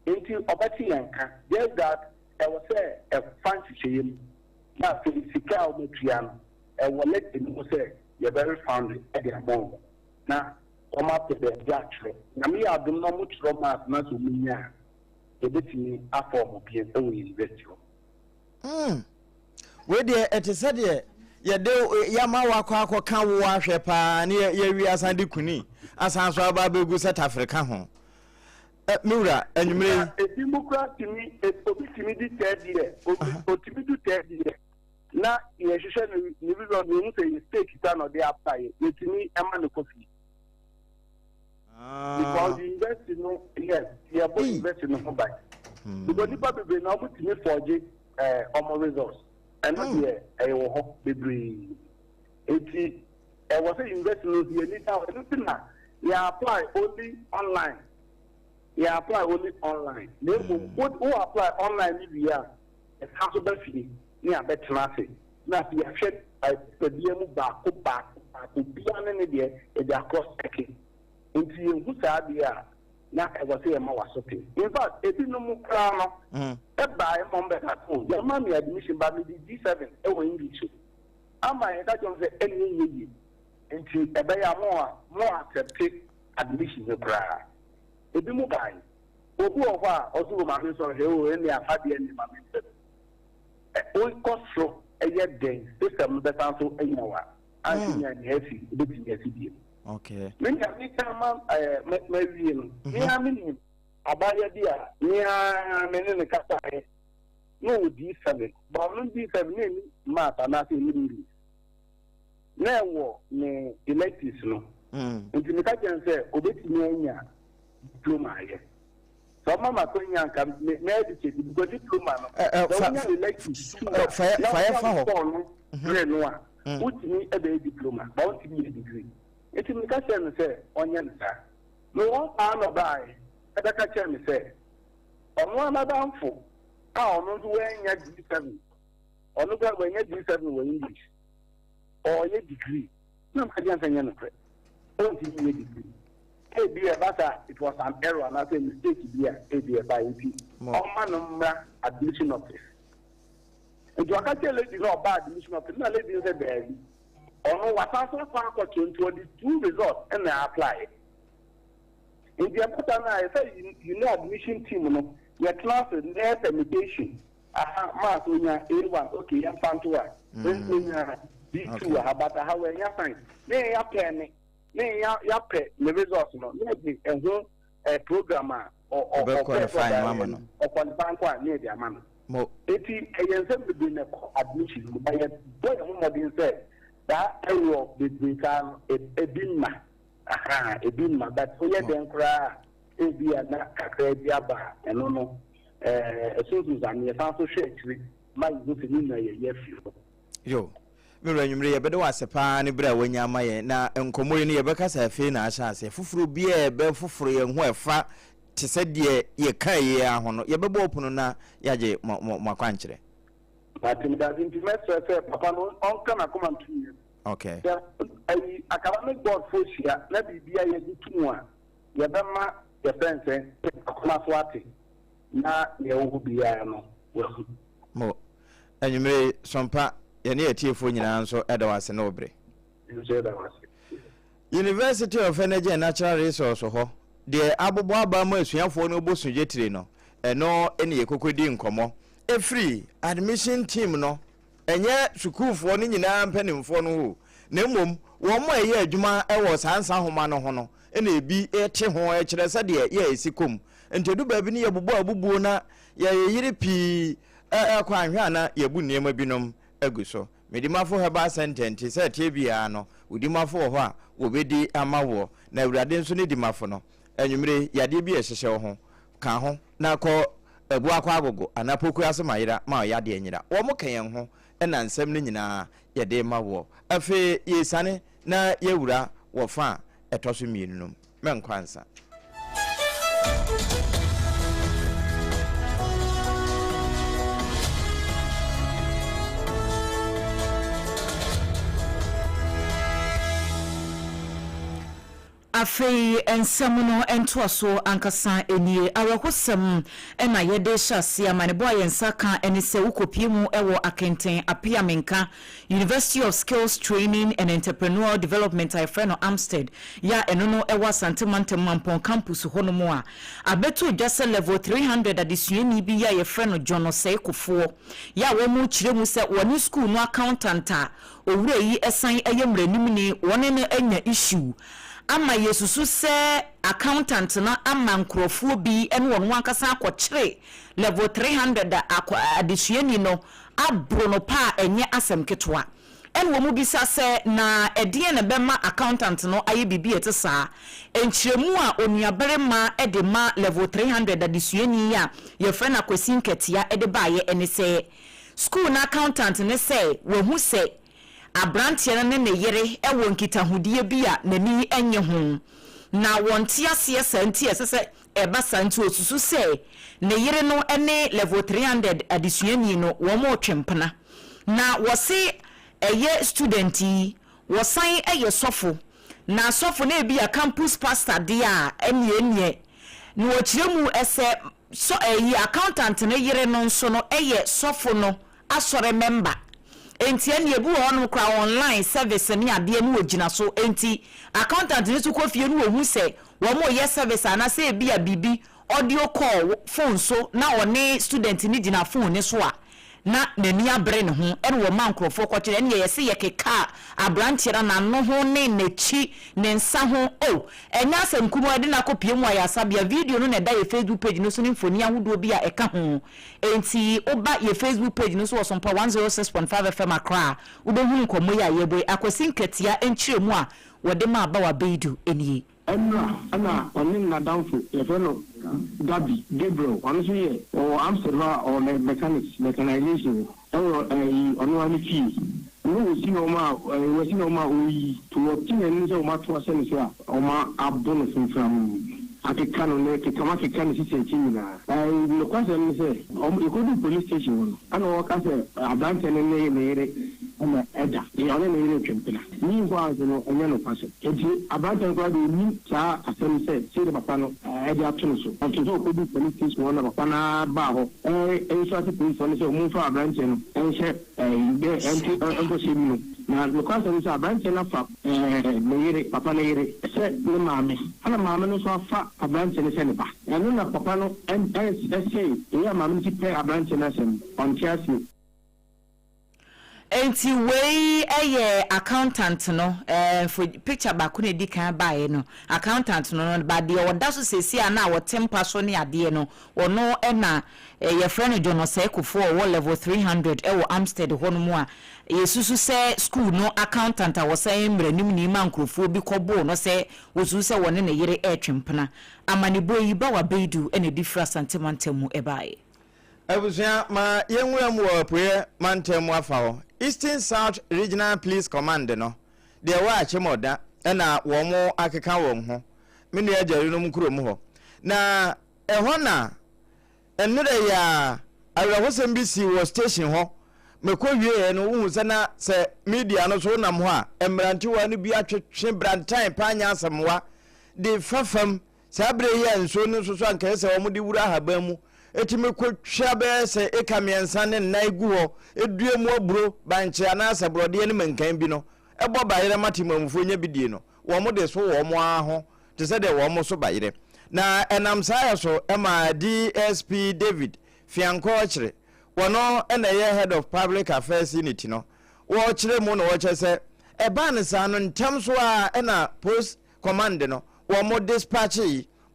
S3: enti obati yanka just that I was a fancy shame. Now, Sika Mutrian, I will let him say, you're very foundry at the moment. Now, come up to the judge. Now, me, I do not much romance, not to me. A bit me, a form of being only investor.
S1: Where there, it is said, ya do Yamawa Kwako can wash a pan near Area Sandy Kuni, as answer Babu South Africa home. Mura, and you may a Democrat to me, a timidity 3rd year, or timidity 3rd year. Now, you should never say stake it or the apply with me a man of coffee. Because you invest in yes, you are both investing in mobile. Because the people will not put me for on results. And not here, I will hope the dream. I was investing in the now. You apply only online. You apply only online. They who apply online media is possible fee. You are better nothing. Now you have said I could be able back to be an idea in the cross checking. Into you who said yeah. Now I was saying more something. In fact, if you know more crown, a buy a member at home. Your money admission by the G7 English. Am I that of the any into a buy more accepted admission to cry. Ebi mu kai obu ofa ozu ma me so he o eni afade eni ma me se o kosro eye den system be san so enyawa antinya ni afi ebi ti afi bi okay me nya mi kama me wie no mi ha mi ni abaya dia mi ha me ne kasa he no D7 but no D7 ni ma ta na se ni
S3: na wo ne electives no nti me ka say obetimi anya diploma ye so mama ko nya nka na educate because diploma no so nya electives fire fa ho no a utimi ebe diploma ba utimi degree eti me ka say onya nta no one no buy eda ka say me say ono anadamfo ono do enya D7 ono ga wenya D7 wo English or your degree. No, I can't say anything. Don't give me a degree. It was an error, not a mistake to be a by MP. Or admission office. And you can't tell you know about admission office. No, ladies and gentlemen. Or what I saw for 22 results and I apply. In the important, I say you know admission team, your class is their permutation. Mass when you're A1, okay, I'm found to work. B2 about how we are fine. May ya penny, may ya pay the results. No, maybe a programmer or qualifying near their man. More 80 a been admission by a boy who said that I will become a binma. Aha, a binma, but we had them cry a be a crabiaba and no, as soon as I'm a fancy shake, my good in a year. Yo. Mira nyumre ye bede wase pa ne bra wanya maye na enkomo ne ye beka sa fe na ahase fufuru bia be fufuru ye ho efa te se de ye kan ye ahono ye bebo opono na yaje makwankyere batim da zinti mestre papa no onka na come to okay ai academic board fosia na bibia ye ditu a ye bema ye pense akoma so ate na ye wo bia no mo anyumre sompa yene etiefo nyina nso edawase na obre University of Energy and Natural Resource ho de abobo abama asuafo no obosunje tire no eno ene yekokodi nkomo e free admission team no enye sukufo no nyina mpanimfo no ho na mmom wo mo eye adwuma ewo sansa homa no ho no ene ebi ete ho e kire se de ye esikom entedu baabi ne yebobo abubuo na ye yire pi akwanhwa na yebu niema binom aguso medimafo heba sentence se tie bia no udimafo ho a obedi amawo na awurade nso ne dimafo no enwumre yade bi ehihye ho ka ho na ko ebu akwa agogo anapoku asemayira ma yade anyira wo mo kan ho na nsem ne nyina yade mawo afi yesane na yewura wo fa etoso mienum menkwansa
S4: Afei ensamuno entoaso ankasa enie awakosam ena yede hyase amanebo ayensaka enise ukopiemu ewo akenten APPIAH menka University of Skills Training and Entrepreneurial Development ifreno Amstead ya enono ewa Santimantem Mampon campus honomo a abeto jase level 300 adisuani bi ya yefreno John Oseikofo ya womu kiremu se woni school no accountant a owure yi esan eyemranim ni woni ne enya issue ama yesusu se accountant na ama nkrofo bi ene won ankasa akokyere level 300 adisuani no abro no pa enye asem ketwa ene wo mu bisa se na edie ne bema accountant no aye bibi etesa enkyeremu a onuabere ma ede ma level 300 adisuani ya ye frena kwasin ketia ede baaye ene se school na accountant ne se wo hu se abrantie ne yere ewo nkitahudie bia nani enye ho na wonte ase santi ese eba santi osusu se ne yere no ene level 300 adisuani no wo mo twempena na wose eye studenti wosan eye sofo na sofo na ebia campus pastor dia enie na wo kiremu ese so eye accountant ne yere no nso no eye sofo no asore member enti ene ebu hono kra online service ni ade ni ogina so enti accountant ni to kofie ni ohu se wo mo ye service ana se bia bibi audio call phone so na one student ni gina phone ni so a na n'ani abre ne ho ene wo ma nkrofo kwakire ene ye se ye keka abrantira na no ho ne n'echi ne nsa ho o enya asem kumu ade na kopie mu ayasabia video no na da ye Facebook page no so ne mfoni ahodo bi a eka ho enti oba ye Facebook page no so SOMPA 106.5 FM Accra ubehu nkomo ya yeboy akwasi nketia enchire mu a wode ma aba wa beidu enie
S5: ana onin na downfall ye fellow Gabi Gabriel honestly ye or Amsterdam or mechanization or on one fee no see no ma we see no ma we to obtain any so much to send so o ma abon from African on the African situation na no question say o go to police station and o ka say abant ne ama eda e ona ne ile twempena ni ngwa no enye no kwase enti abant ko do ni cha asem say say papa no eda atono so onto so ko do police station na papa na ba ho so ati police on say o mu fa abant no enche de enti onto se mi no na no kwase ni say abant na fa ne papa ne yire say ne maame ana maame no so fa abant ne se ne ba eno na papa no say e maame ti pe abant na sem on tiasi
S4: enti wey accountant no for picture ba ko ne di kan bae no accountant no ba de o da so sesi ana wo tempa so ne ade no ono na ye friend John say kofo wo level 300 wo Amstead ho no mu a yesusu say school no accountant a wo say mranim ni ma nkrofo bi kobo no say wo su say woni ne yere twempena amane boyi ba wa beidu ene different sentimentemu ebae
S1: Abusia ma yenwura mu opwe mantemu afawo Eastern South Regional Police Command no de wa achemoda na wo mo akeka wo ho me ne ajari no mkuro mu ho na eho na enure ya awahosem bi si wo station ho mekọ wie no wu se na se media no so nam ho a emranti wa no bi atwetwe brantan panya asamwa de fafam sabre ye nso no so anka se wo mo de wura haban mu etime kwotwa be se ekamiensa ne naigu ho edue mu aburo banche anasa brode ne mankan bi no ebo bayire matimamfo nya bidie no wo mo de so wo mo aho te se de wo mo so bayire na enam saya so ema DSP David Fianko chire wono ena ye head of public affairs unit no wo chire mu no wo chese eba ne sa no ntam so a ena post command no wo mo dispatch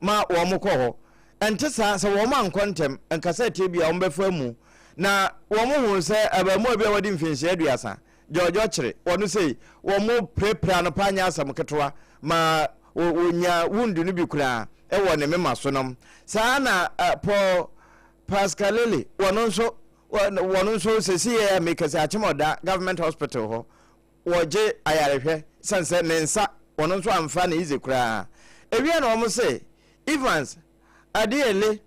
S1: ma wo mo ko ho ente sa wo man kontem enkasa tebia wo befa mu na wo mo hu se abamu bia wodi mfinhye aduasa jojo chire wono sei wo mo prepare no panya asam ketwa ma wonya wundu no bi kura e wo ne mema so nom sa na po Pascalele wono nso sesi ya mekasa achimoda government hospital ho woje ayarehwe sanse nensa wono nso amfa na ize kura ewie na wo se Evans adiele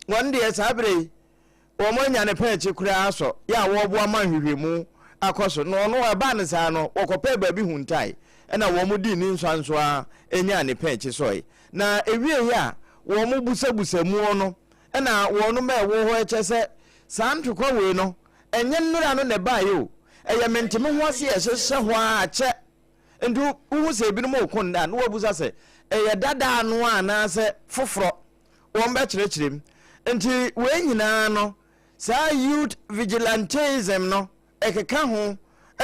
S1: won de sabre wo mo nya ne paachi kura aso ya wo bo amanhwehwemu akoso no no aba ne sa no wokopa baabi huntai na wo mo di ni nso a enya ne paachi soi na ewie ya wo mo busabusa mu no na wo no ma wo ho echese santukwa we no enye nnura no ne bayo eye mentime ho ase ehye ho a che ndu wu se bi no mo konda no wabusa se eye dada no ana se foforo won be kirechirem nti we nyina no sa youth vigilantism no ekeka ho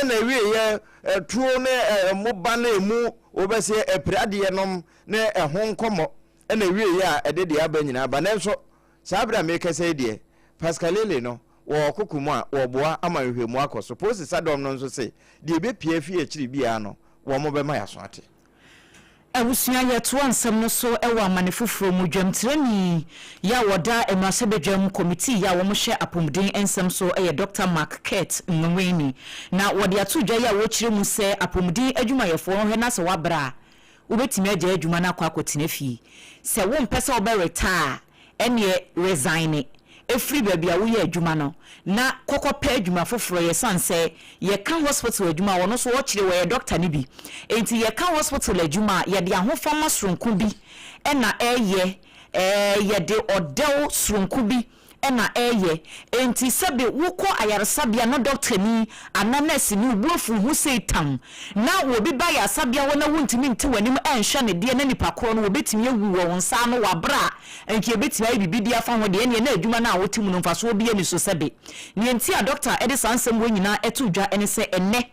S1: na wie ye tuo ne moba na emu obese epirade nom na ehon komo na wie ye a edede aba nyina ba na so sabra make say de Pascalele no wo kokumu a wo boa amanhwehwemu akoso posi sadom no nso se de be pie fie akiri bia no wo mo be ma yaso ate
S4: awusua yeto ansem no so ewa amane foforo mu dwamtrani ya woda emasebedwam committee ya wo mo hye apomden ensem so Dr. Mark Kate Nweni na wode atodwa ya wo kire mu se apomden adwumayefo ho na se wabra ubetimi agya adwuma na akwa akotena fi se wo mpese wo be retire ene resign efri bia wo ye adwuma no na kokopa adwuma foforo ye sanse ye kan hospital adwuma wono so wo kire wo doctor ni bi enti ye kan hospital adwuma ye de ahofama sronku bi ena ye de odew sronku bi ena eye enti sebe wukọ ayaresabia no doctor ni ana nurse ni ubuofu hu setam na wo bi ba ya sabia wona wuntimi nti wanim enhwe ne de na nipa kro no wo betimi awu wo nsa no wabra enki ebetimi ayi bibidi afa ho de ene na adwuma na wotimu no mfaso obi ani so sebe ni enti a doctor ede sansem wo nyina etudwa ene se enne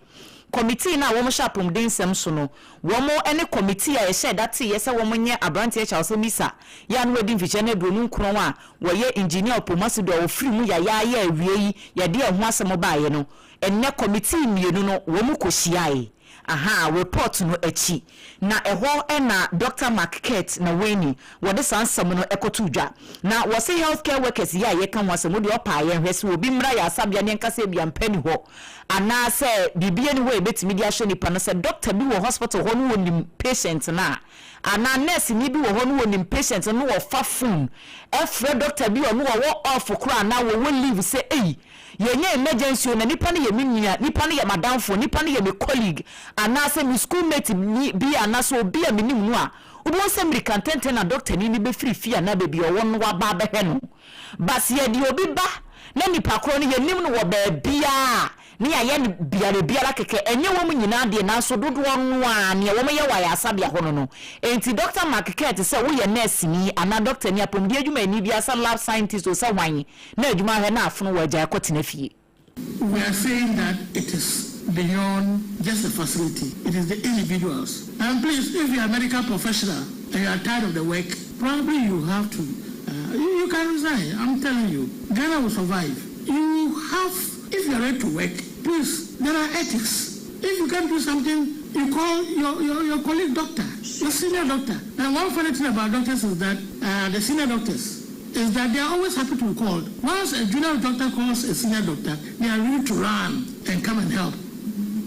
S4: committee na wo mo shapum den sem so no wo mo ene committee a ye share that ye se wo mo nye abrantie cha so misa ya no edi mfiche na bronu nkron a wo ye engineer opomasi do wo free mu ya awie yi ya de ho asem ba ye no enne committee mienu no wo mo kohia aha report no echi na eho ena Dr. Market na weni wode sansam no ekotudwa na wo se healthcare workers ya ye kan wasem de opa ye hwese obi mra ya asabia ne nkase bia mpani ho ana se bibie ni we betimi dia hwe nipa no se doctor bi wo hospital ho no wonim patient na ana nurse ni bi wo ho no wonim patient no wo fa phone efre doctor bi wo no wo off kura na wo leave say yenye emergency na nipa ne ye minia nipa ne ye madamfo nipa ne ye me colleague ana se mi schoolmate bi ana so obi a minim no a obo se American tenten na doctor ni be free fee na be bi owo no wa ba be no basi ye di obi ba na nipa kro ne ye nim no wo ba bia ni aye ni biara keke enye wo mu nyina de na so dodo no a ne wo me ye wa ya asabia ho no enti Dr. Market se wo ye nurse ni ana doctor ni apom di adwuma ni bia sa lab scientist o sa wan na adwuma he na afono wa gya akotena fie.
S6: We are saying that it is beyond just the facility. It is the individuals. And please, if you are a medical professional and you are tired of the work, probably you have to, you can resign. I'm telling you, Ghana will survive. You have, if you are ready to work, please, there are ethics. If you can't do something, you call your colleague doctor, your senior doctor. And one funny thing about doctors is that the senior doctors, is that they are always happy to be called. Once a junior doctor calls a senior doctor, they are ready to run and come and help.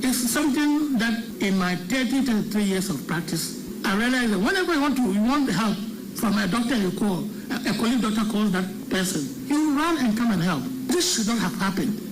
S6: It's something that in my 33 years of practice, I realized that whenever you want help from a doctor you call, a colleague doctor calls that person, you run and come and help. This should not have happened.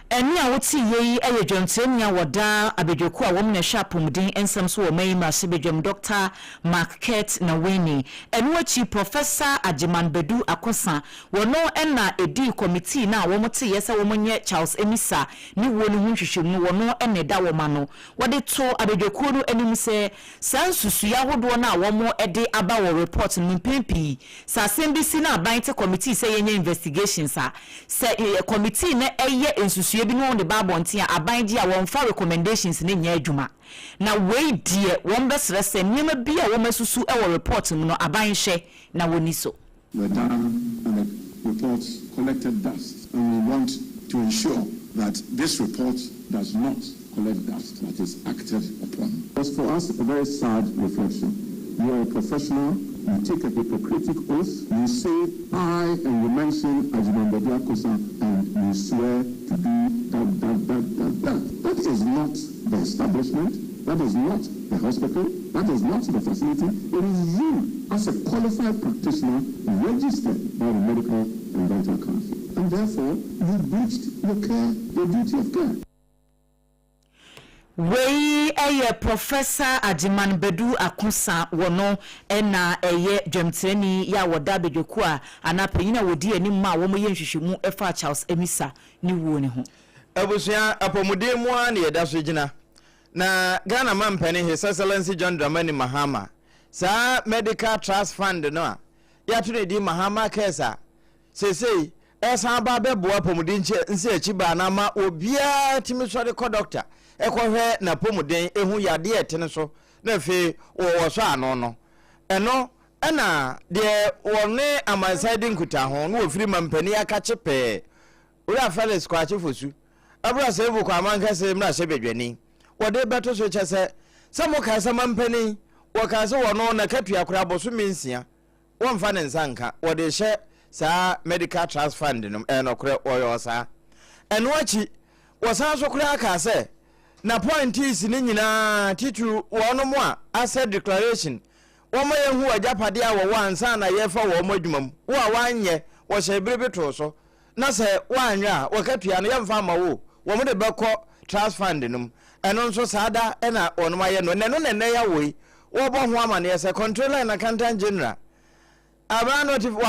S4: Eni a woti yi eye dwontrenia woda abedwoku a wo mna hwapomden ensem so wo mai ma se bedwam Dr. Market na weni enu achi Professor Agyeman Bedu Akosa wono ena edi committee na wo mote yese wo monye Charles Emisa ni wo no hwehwehwem wono ene da wo ma no wode to abedwoku no anim se sansusu ya hodo na wo mo ede aba wo report no mpempi sa sembisi na abante committee se yenye investigations a se committee na eye ensusu bi no de babo ntia abanji a won fa recommendations ne nya adwuma na we die won besre se nyema bi a wo masusu e wo report mu no abanhwe na woni so
S7: the dam and the reports collected dust and we want to ensure that this report does not collect dust, that is acted upon. As for us, a very sad reflection. You are a professional, you take a Hippocratic oath, you say I, and you mention Agyeman Bedu Akosa, and you swear to be that. That is not the establishment, that is not the hospital, that is not the facility. It is you, as a qualified practitioner, registered by the Medical and Dental Council. And therefore, you breached your duty of care.
S4: Wei eye Professor Agyeman Bedu Akosa wono ena eye dwemtreni ya woda bedwoku a anapanyina wodi anim ma wo moye nhwehwemu efa Charles Emisa ni wo ne ho
S1: abusua apomuden mu a ne yeda so gina na Ghana mampani His Excellency John Dramani Mahama sa Medical Trust Fund no a ya to ne di Mahama Kesa sesei esa ba bebo apomuden nse achi ba na ma obia timi so de doctor ekohwe na pomuden ehu yade etene so na fe wo so ano no eno na de wone amanside nkuta ho no ofiri mampani aka chepe ura Felix kwache fosu abura se bu kwa manka se mra se bedwani wode beto so chese se mo ka se mampani wo ka se wono na katua kura boso mensia wo mfa ne nsanka wode hye sa Medical Trust Fund no enokure oyo sa eno achi wo san so kura aka se na point is ni nyina titu wono mo a asset declaration wo ma yehu ajapade a wo wansa na yefa wo mo adwumam wo a wanye wo hye berebeto so na se wanwa wo katua no yemfa ma wo mo de beko Trust Fund num eno nso saada na wono ma ye no neno nene ya wo bo ho amane se controller na accountant general aba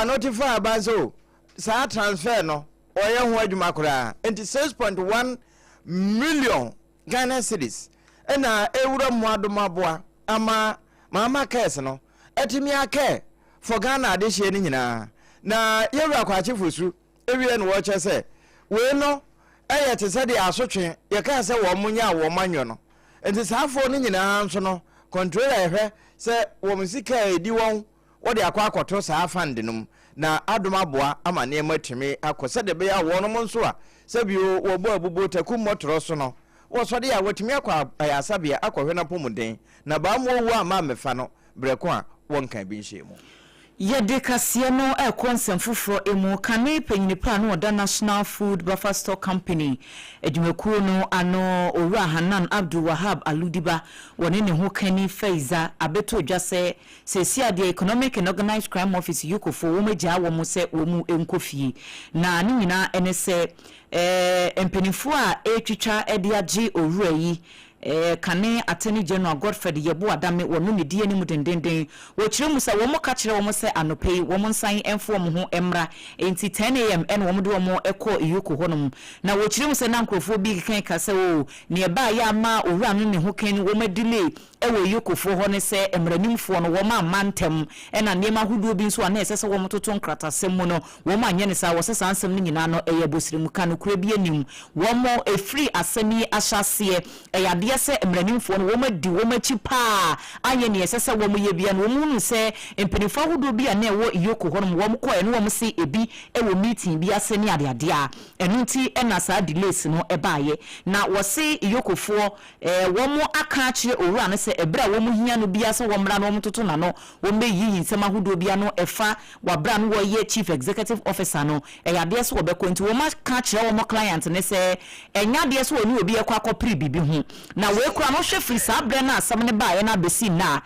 S1: notify abazo sa transfer no oye ho adwuma kura enti 6.1 million Ghana cedis ena ewura mu adomaboa ama mama case no etimi ake for Ghana adehye ni nyina na yewura kwache fusu ewie no wo che we no eye te se de asotwe ye ka se wo munya wo manyo no enti saafo ni nyina nso no controller ehwe se wo musika edi won wo de akwakoto saa fund num na adomaboa ama ne matimi akose de be ya wo no nso a se bio wo bo abubo taku motoro so no wo so de ya watimi akwa ayasabia akohwe na pomuden na ba mo wo ama mefa no breko a wonkan bi nhye mu
S4: Yede kasie no ekonsem fufuro emu kane penyini pra no da National Food Buffer Stock Company edwumakuo no ano Owura Hanan Abdul Wahab Aludiba woni ne ho kani Faiza abeto dwase sesia the Economic and Organized Crime Office yukofo wo magya wo mo se wo mu enkofie na ne nyina ene se empenifo a etwitwa ede age owura yi kane Attorney General Godfred Yebo Adame wono ne die ni mudendenden wo kire mu se wo mo ka kire wo mo se anopei wo mo nsan enfo mo ho emra enti 10 am en wo mo de wo mo ekọ iyoko honom na wo kire mu se na nkrofo bi kan ka se o ne ba ya ma owura no ne ho kan wo ma delay ewo iyokofo ho ne se emranimfo no wo ma mantem ena ne ma huduo bi nso ana esese wo mo toto nkratasem mu no wo ma anye ne sa wo se sansem ni nyina no eye bosirimu kan kura bi anim wo mo efri asemi ahyase eyade se emranimfo no wo ma di wo ma chi pa anye ne esese wo mo ye bia no wo mu se empenifo huduo bi ana ewo iyoko ho no wo mo ko ene wo mo se ebi ewo meeting bi ase ne ade a enu nti ena sa delays no ebaaye na wo se iyokofo wo mo aka kire owura no se ebra wo mu hia no bia se wo mra no mtoto na no wo mbe yi nsem ahodo bia no efa wa bra no wo ye chief executive officer no eyade se wo be kwenti wo ma ka kire wo mo client ne se enyade se wo ni obi ekwa akopri bibi ho na we kura no hwe free sa bra na asam ne ba ye na besi na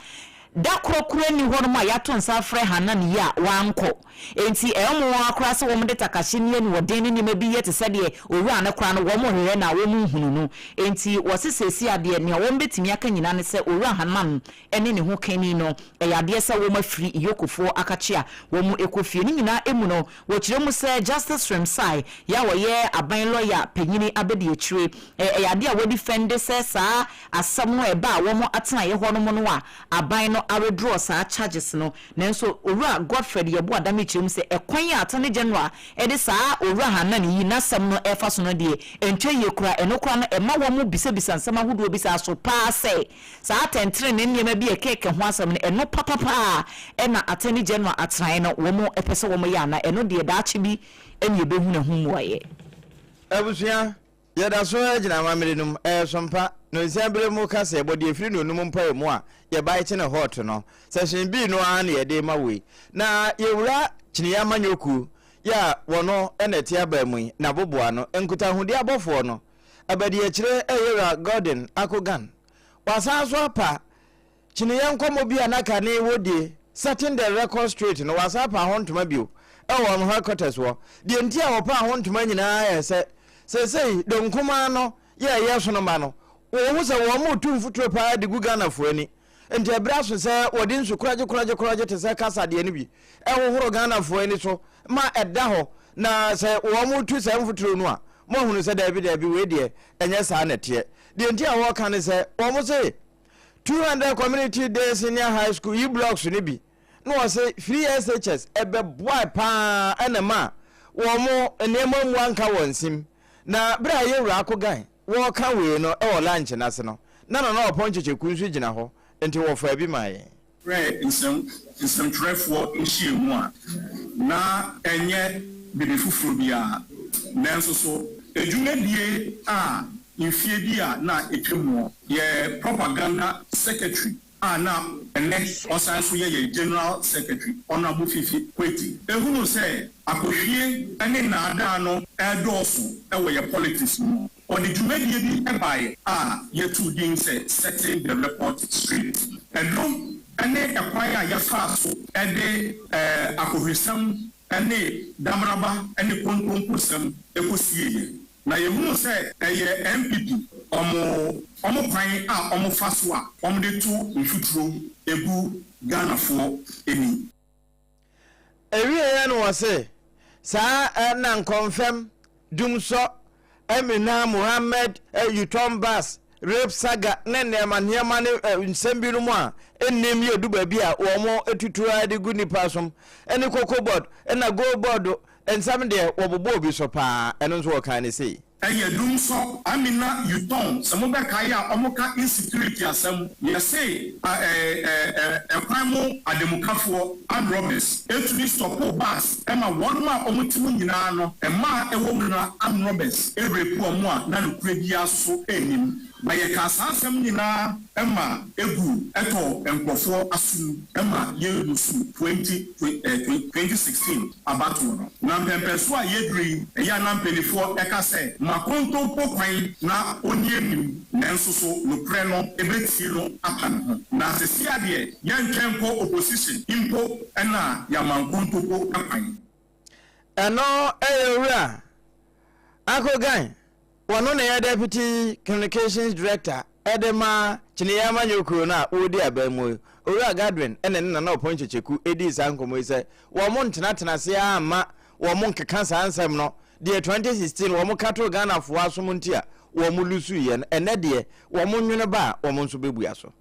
S4: da krokro ni ho no ma ya to nsa frɛ Hanan ya wanko enti emo akra se wo mo de takahye ni wo den ni ma bi ye te se de owura na kra no wo mo hwere na wo mu hunu no enti wo sesesi ade ne wo mbetimi aka nyina ne se owura Hanan ene ne ho kani no eyade se wo ma firi iyokofo akache a wo mu ekofie ni nyina emu no wo kire mu se Justice Remsai ya wo ye aban lawyer penyini abedi ekire eyade a wo defend se sa asam no eba wo mo atena ye ho no mo no a aban no aredraw sa charges no nenso owura Godfred Yebo Adame chirem se ekwan ya Attorney General ede sa owura Hanan yi nasam no efa so no de entwe ye kura enokura no ema wo mu bisabisa nsama hudo bisa so pa se sa atentre ne niema bi ekeke ho asam no eno papapa ena Attorney General atran no wo mu epese wo mu ya na eno de daachi bi eni ebehu na hu muaye
S1: abusua yeda so agina mamerenum sompa no nsiabere mu ka se body efiri no num mpa mu a ye ba ichi na hot no session bi no an ye de mawe na yewura chini ya manyoku ya wono eneti aba mu na boboa no enkuta hudi abofo no abadi ekire eyera garden akogan wasa so apa chini ya nkomo bi anaka ne wodie setting the record straight no wasa apa hontoma bio ewo no headquarters wo de ntia wo pa hontoma nyina ya se donkuma no ye so no ma no wo se wo mu tumfutro pa de Ghana fuani enti ebra so se wodi nsu kuraje te se kasa de ni bi horo Ghana fuani so ma eda ho na se wo mu tu se mfutro no a mo hunu se da bi we de enye sa na te de enti a wo kan se wo mu se 200 community day senior high school e blocks ni bi no wo se free SHS ebe boy pa enema wo mu enema mu anka wonsim na bra ye wura akogan wo ka we no e wo lunch na se no na oponcheche kunsu gina ho enti wo fa bi maye
S7: right insem trefo nhie mu a na enye bibi fufuru bia nanso so ejumedie a infie bia na etwemu ye propaganda secretary na next osanso ye general secretary honorable Fifi Kweti ehunu se akohwie ene na ada no edoso ewe ye politics mu oni jumedie bi ebaye ye two din say setting the report straight and ene ekwaya ya faso ede akohwesam ene damraba ene konkonkusam ekosie na yehunu se eye MPP omo kwan omo faso a omo de to mfuturo egu Ghana fo eni
S1: ewie no wose sa na confirm dumso Emina Muhammad Yuton Bass rape saga nene maniama ne nsem no mu a ennem ye du baabi a wo mo etutua de gu nipa som ene koko board ena go board ensam de wo bobo bi so pa eno nso wo kan ne sei
S8: dum so Amina Yuton some be kai a omoka insecurity asem ye say kwamo ademukafo and robbers etuni stop bus ema one ma omutimu nyina no ema ewo mu na and robbers erepu omo a na nukure bi aso enim ba ye ka asem nyina ema egu eto enkofo asu ema ye nusu 2016 abatu no na mpempeso a ye dri eya na mpelifo eka say makonto pokwan na oniemi nanso so nukure no ebeti no apan na sesia de ye ntwenko opposition impo ena ya mankonto po apan
S1: eno eyura akogan wono na ya deputy communications director edema chiniyama nyokuro na odi abamu owura gathering ene na oponchecheku edi sankomo ise wo mo ntena se ama wo mo nkeka sansem no de 2016 wo mo kato Ghana fo asom ntia wo mo lusu ye ene de wo mo nwene ba wo mo nso bebu aso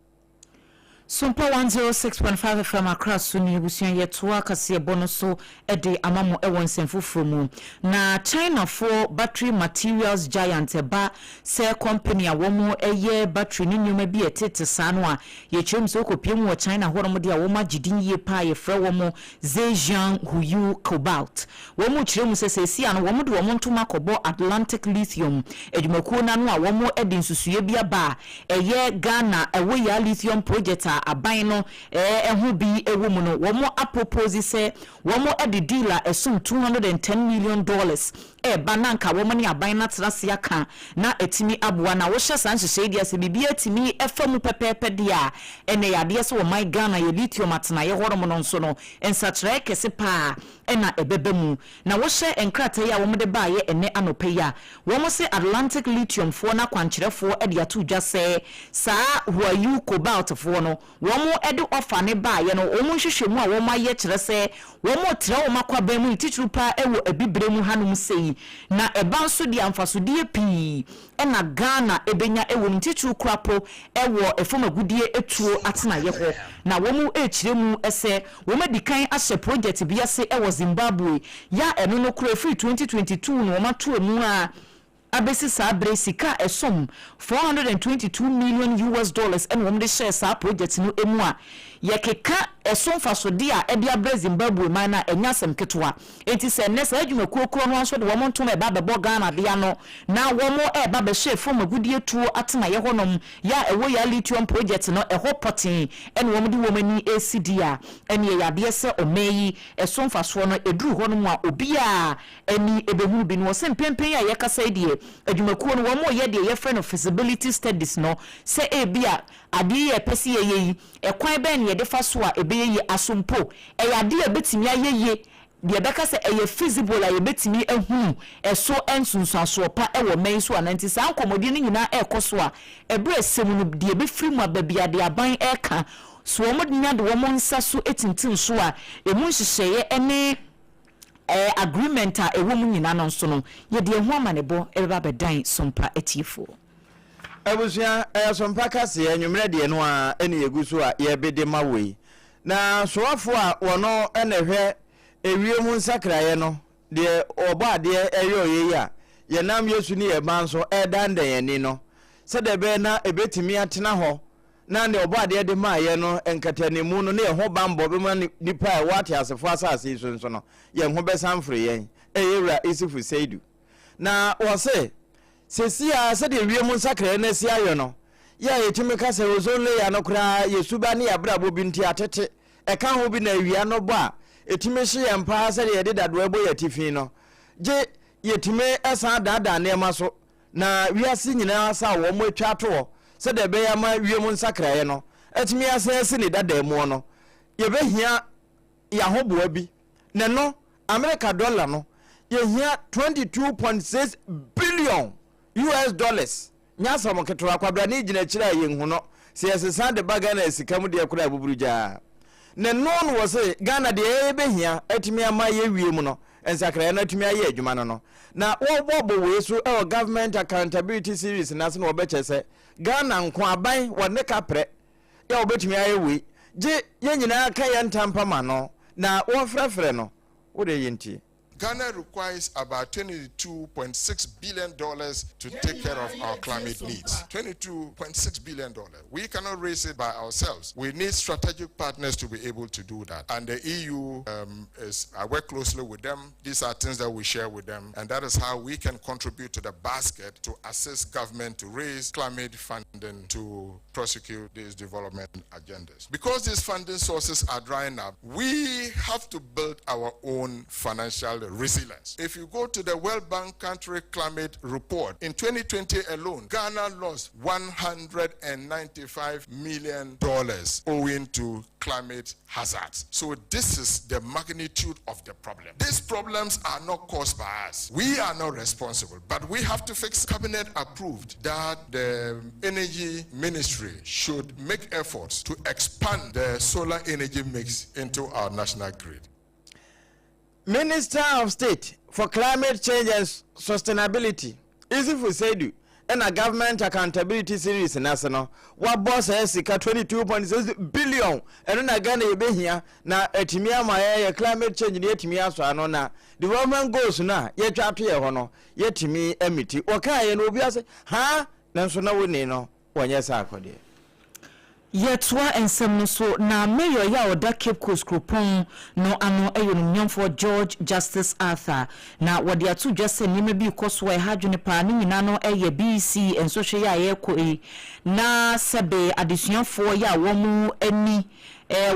S4: SOMPA 106.5 FM across Suni Busian Yetua Kase Bonoso Ede Amamo Ewon Senfufromu na China for battery materials giant ba se company a womo eye battery ni nyuma bi etete sanwa ye chim so kopiem wo China horo de a woma gidin ye pa ye frɛ womo Zhejiang Huyu Cobalt womo kyerem se si ano womo de womo ntoma kobo Atlantic Lithium edumakuo na no a womo ede nsusuye bia ba eye Ghana ewo ya lithium project aban no ehu bi ewo mu no wo mo apropose se wo mo edi dealer esum $210 million bananka wo mo ne aban na trase aka na etimi aboa na wo hye sanhye dia se bibia etimi efamu pepepe dia ene yade se wo my Ghana ye lithium atena ye horo mo no nso no ensatre kese pa ena ebebemu na wo hye enkrata ya wo mo de ba ye ene anope ya wo mo se Atlantic Lithium fo na kwankyerefo ede ato dwa se saa Huayu Cobalt fo no wo mo ede offer ne ba ye no wo mo hwehwemu a wo ma ye kyere se wo mo tra wo makwa ba mu titru pa ewo ebibre mu hanum sei na eba nso di amfasodie pi ena Ghana ebenya ewo titru krapo ewo efomagudie etuo atena ye ho na wo mu echiremu ese wo medikan ahye project bia se ewo Zimbabwe ya eno no kura free 2022 no wo mato emu a abesi sa bresika esom $422 million and wom de share sa project no emu a yekeka esom fasodi a ede abra Zimbabwe man na enyasem ketwa enti se nesa adwuma kokoro no anso de wo montom eba bebo Ghana de ano na wo mo eba be share from agudie tuo atena ye honom ya ewo ya lithium project no eho potin en wo de wo mani ACD a ene ya de se omeyi esom faso no eduru honom a obi a eni ebehuru bi no se mpempen a yekasa die adwumakuo no wo mo ye de ye friend of feasibility studies no se ebia ade ye pese ye ekwan ben ye de faso a ebe ye asompo ade ye betimi ayeye de beka se eye feasible a ye betimi ehunu eso ensunsuaso pa ewo men so ananti sa nkomodi ni nyina ekoso a ebre sem no de be free mu ababia de aban eka so wo modnya de wo mo nsa so etintin so a emu hyehyeye ene agreement a ewo mu nyina no so no ye de ehu amanebo eba bedan SOMPA etifo
S1: abusia SOMPA kase anwumre de no a ene yeguso a ye bede mawei na soafo a wono ene hwe ewie mu nsakraye no de obo ade eyoye ya ye nam Yesu ni ye manso edanda yeni no se de be na ebetimi atena ho na ne obo ade de maaye no enkatanemu no ne ho bambo be ma nipa wate asefo asase so nso no ye ho be sanfre yen eyewura isifu seidu na wose sesia se de wie mu nsakra na si ayo no ya yetimi kase ozonle ya no kra yesuba ne abrabo bi nti atete eka ho bi na awia no bo a etimi hye yempa se de yede dado ebo yetifi no je yetimi esa dada na ema so na wiase nyina sa wo mo atwa to se de be ya ma wie mu nsakra ye no etimi asese ne dada emu no ye behia ya hoboa bi ne no America dollar no ye hia $22.6 billion nyasa mo ketwa kwabra ni gina kira ye hu no se yesesa de baga na esikam de akura buburuja ne non was a Ghana de ebehia etimi ama ye wiem no ensakra na tumi aye adwuma no na wo we so e government accountability series na se no obeche se Ghana nko aban wo ne kapre ya obetumi aye we je ye nyina ka ye ntampama no na wo frefre no wo de yenti.
S9: Ghana requires about $22.6 billion to take care of our climate needs. $22.6 billion. We cannot raise it by ourselves. We need strategic partners to be able to do that. And the EU I work closely with them. These are things that we share with them. And that is how we can contribute to the basket to assist government to raise climate funding to prosecute these development agendas. Because these funding sources are drying up, we have to build our own financial resilience. If you go to the World Bank Country Climate Report, in 2020 alone, Ghana lost $195 million owing to climate hazards. So this is the magnitude of the problem. These problems are not caused by us. We are not responsible, but we have to fix. Cabinet approved that the Energy Ministry should make efforts to expand the solar energy mix into our national grid.
S1: Minister of State for Climate Change and Sustainability, Isifu Seidu, and a government accountability series national. What boss has 22.6 billion, and then again a here na etimia my climate change yet me as anona. Development goes na yet appear hono, yet me emity. Okay, and obias, ha, Nansona winino, when yes, I could.
S4: Yetwa ensem no so na mayor ya oda Cape Coast Kropon no ano eyonnyam for George Justice Arthur na wode atu dwese nime bi koso e hadwene pa ne nyina no eye BC enso hwe ya ye na sebe adesuafo ya womu ani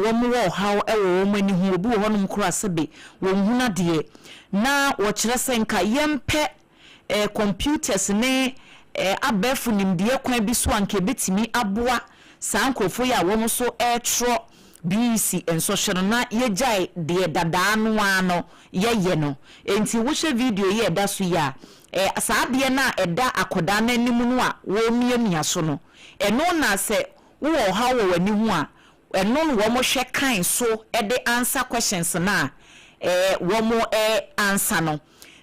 S4: womu wo haw womu ani hu obi wo no kura sebe wo huna de na wo kire senka yempe computers ne abefu nimde kwan bi so anke betimi aboa sankrofo ya wo so etro BC enso hwe na yejai de dada no ano yeye no enti wo hwe video ye da so ya asaade na eda akoda na anim no a wo miamia so no eno na se wo ha wo wani hu a eno no wo mo hwe kan so de answer questions na wo mo answer no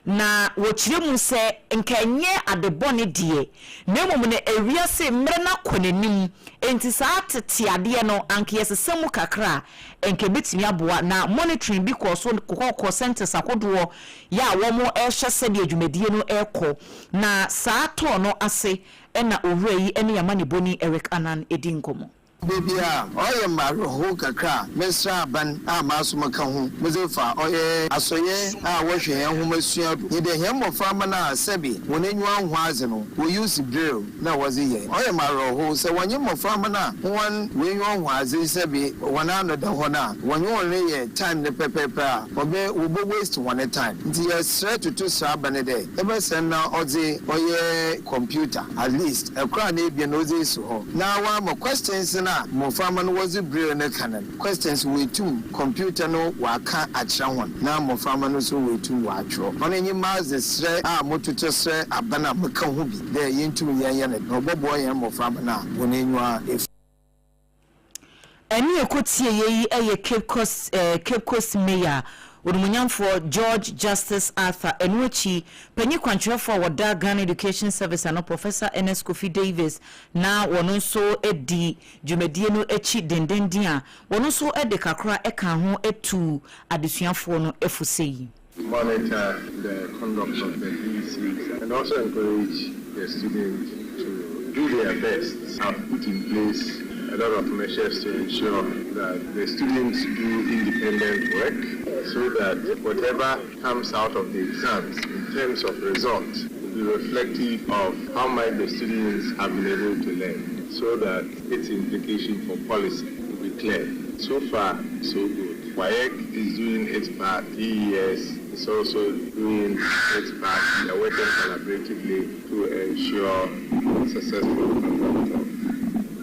S4: na wochire mu se nkanye adebone die na mom na ewiase mre na konanim enti saa tete ade no anke yesesemu kakra enke betimi aboa na monitoring bi ko so ko centers akodo ya wo mo ehwe se de adwumadie no ekọ na saa to no ase na owura yi ene yamane boni Eric Anan edinkomo
S5: Bibia, oye maroho kakra, mesra ban a masuma ka ho, mezefa oye asoye a wohwe hen ho masua do. Ye de hen mofama na sebi, wonenwa ho aze no, wo use drill na woze ye. Oye maroho se wonye mofama na won wenwa ho aze sebi, wona no da ho na, wonye won ye time ne pepepe a, wo waste one time. Nti ye sre tutu sra ban de. Ebe sen na oze oye computer at least. Ekra na ebie no oze so ho. Na wa mo questions na mofama no was brain na canon questions we too computer no waka achira hon na mofama no so we too wa atro onenyi maze sre a motuto sre abana meka ho bi de yentum yan no bobo yan mofama na wonenwa
S4: eni ekotie yi eye Cape Coast mayor for George Justice Arthur Enwechi penyi kwanchwe for wada Ghana Education Service and Professor Ernest Kofi Davis na wono so edi dwumadie no echi dendendia wono so ede kakra eka ho etu adesuafo no efusei
S7: monitor the conduct of the DCs and also encourage the students to do their best and put in place a lot of measures to ensure that the students do independent work so that whatever comes out of the exams in terms of results will be reflective of how much the students have been able to learn so that its implication for policy will be clear. So far, so good. KWAKU is doing its part. EES is also doing its part. We are working collaboratively to ensure successful conduct of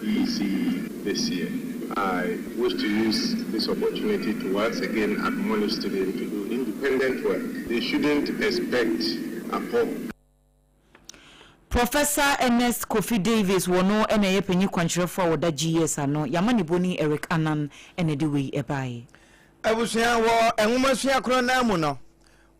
S7: ECE this year. I wish to use this opportunity to once again admonish students to do independent work. They shouldn't expect a
S4: Professor Ernest Kofi Davis wono ene ye panyi kwankyerefo wo da GS ano yamani boni Eric Anan ene de we ebae
S1: abusua wo enwomasua kro na mu no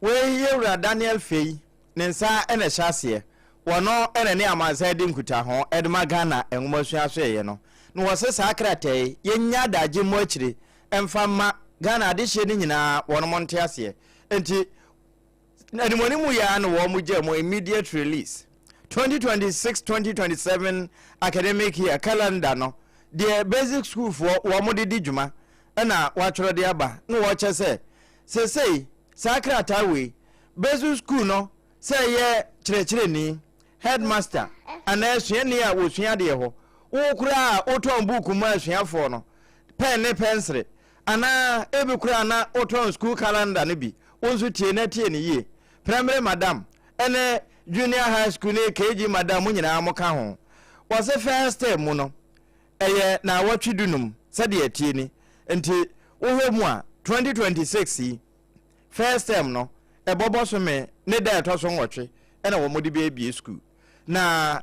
S1: we yewura Daniel Fei nensa ene hyase wono ene ne amansa de nkuta ho edema Ghana enwomasua so ye no no wose sakrate yenya daje mo akire emfama Ghana de hye ni nyina wono monte ase enti adimoni mu ya no wo mu je mo immediate release 2026-2027 academic year calendar no the basic school for wo mo de djuma na wa choro de aba no wo che say sakrata we basic school no say ye chire ni headmaster ana suani a wo sua de ho wo kura oton book mu asuafo no pen ne pencil ana ebi kura na oton school calendar ne bi wonso tie na tie ne ye primary madam ene junior high school ne KG madam nyina amoka ho was first term no eye na watwidunum sade atie ni enti wo mu a 2026 first term no ebobo so me ne da to so nwotwe ena wo modi be school na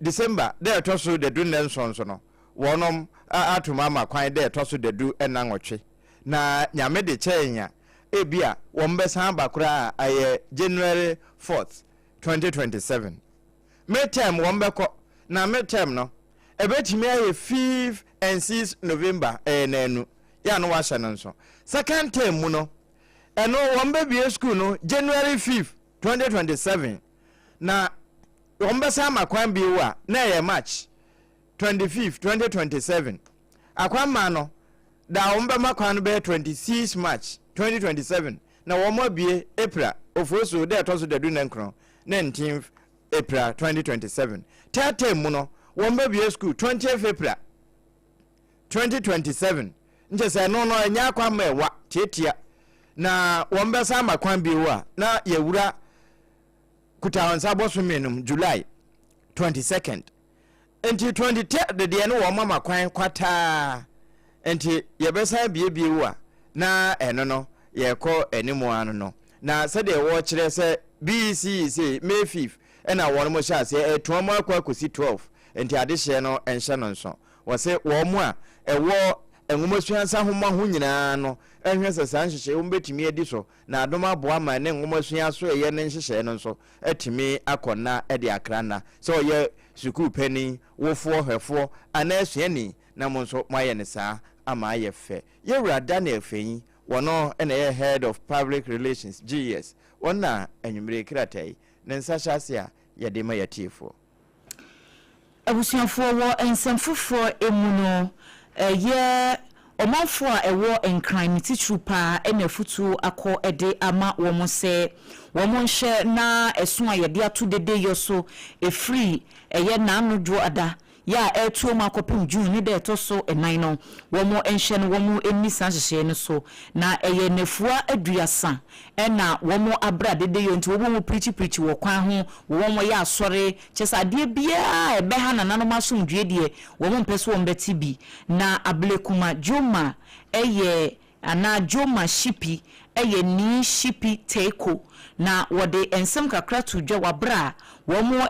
S1: December da to so de du nenson so no wonom atuma ma kwan da to so de du ena nwotwe na nyame de chenya ebia wo mbesan bakura aye January 4th 2027 midterm wombeko na midterm no ebetimi aye 5 and 6 November nanu ya no washa nso second term mu no eno wombe bie school no January 5th 2027 na wombesa makwan bi wa na ye March 25th 2027 akwan ma no da wombe makwan be 26 March 2027 na womo bie April ofoso de to so de du nankron 19th April 2027 third term mu no wombe bie school 20th April 2027 nje se no enya akwa ma ewa tietia na wombe sa makwan bi wa na yewura kutawansa bosumenum July 22nd enti 23rd de no woma makwan kwata enti yebesa bie wa na eno no yeko enimu anu no na se de wo kire se BC say May 5th ena won mo sha se etuomo akwa kosi 12 enti ade hye no enhye no nso wo se wo mo a ewo enwomosuansa homa ho nyina no ehwe se san hyehye wo betimi edi so na adoma boa ma ne enwomosuan so eye ne hyehye no nso etimi akona ede akrana so ye sukuu pani wofo hwefo ana asuani na mo nso moaye ne saa ama aye fe ye wura Daniel Fei wono ene ye head of public relations GS wona anwumre kratai ne nsahase a yede ma yatifo
S4: abusuafo wo ensemfofo emuno ye omanfo a ewo enkran titru pa ene futu akọ ede ama wo mo se wo mo nhye na esu a yede ato dede yoso efri eye na anodwo ada ya etuo makopim June ni de to so enan no wo mo enhye no wo mo emisa hyehye no so na eye nefua aduasa ena wo mo abra dede yo nti wo mo preach wo kwan ho wo mo ya asore kyesa de bia ebe ha na nanom asomdwe de wo mo mpese wo mbeti bi na ablekuma Joma eye ana Joma shipi eye ni shipi teko na wode ensem kakra to dwa wabra wo mo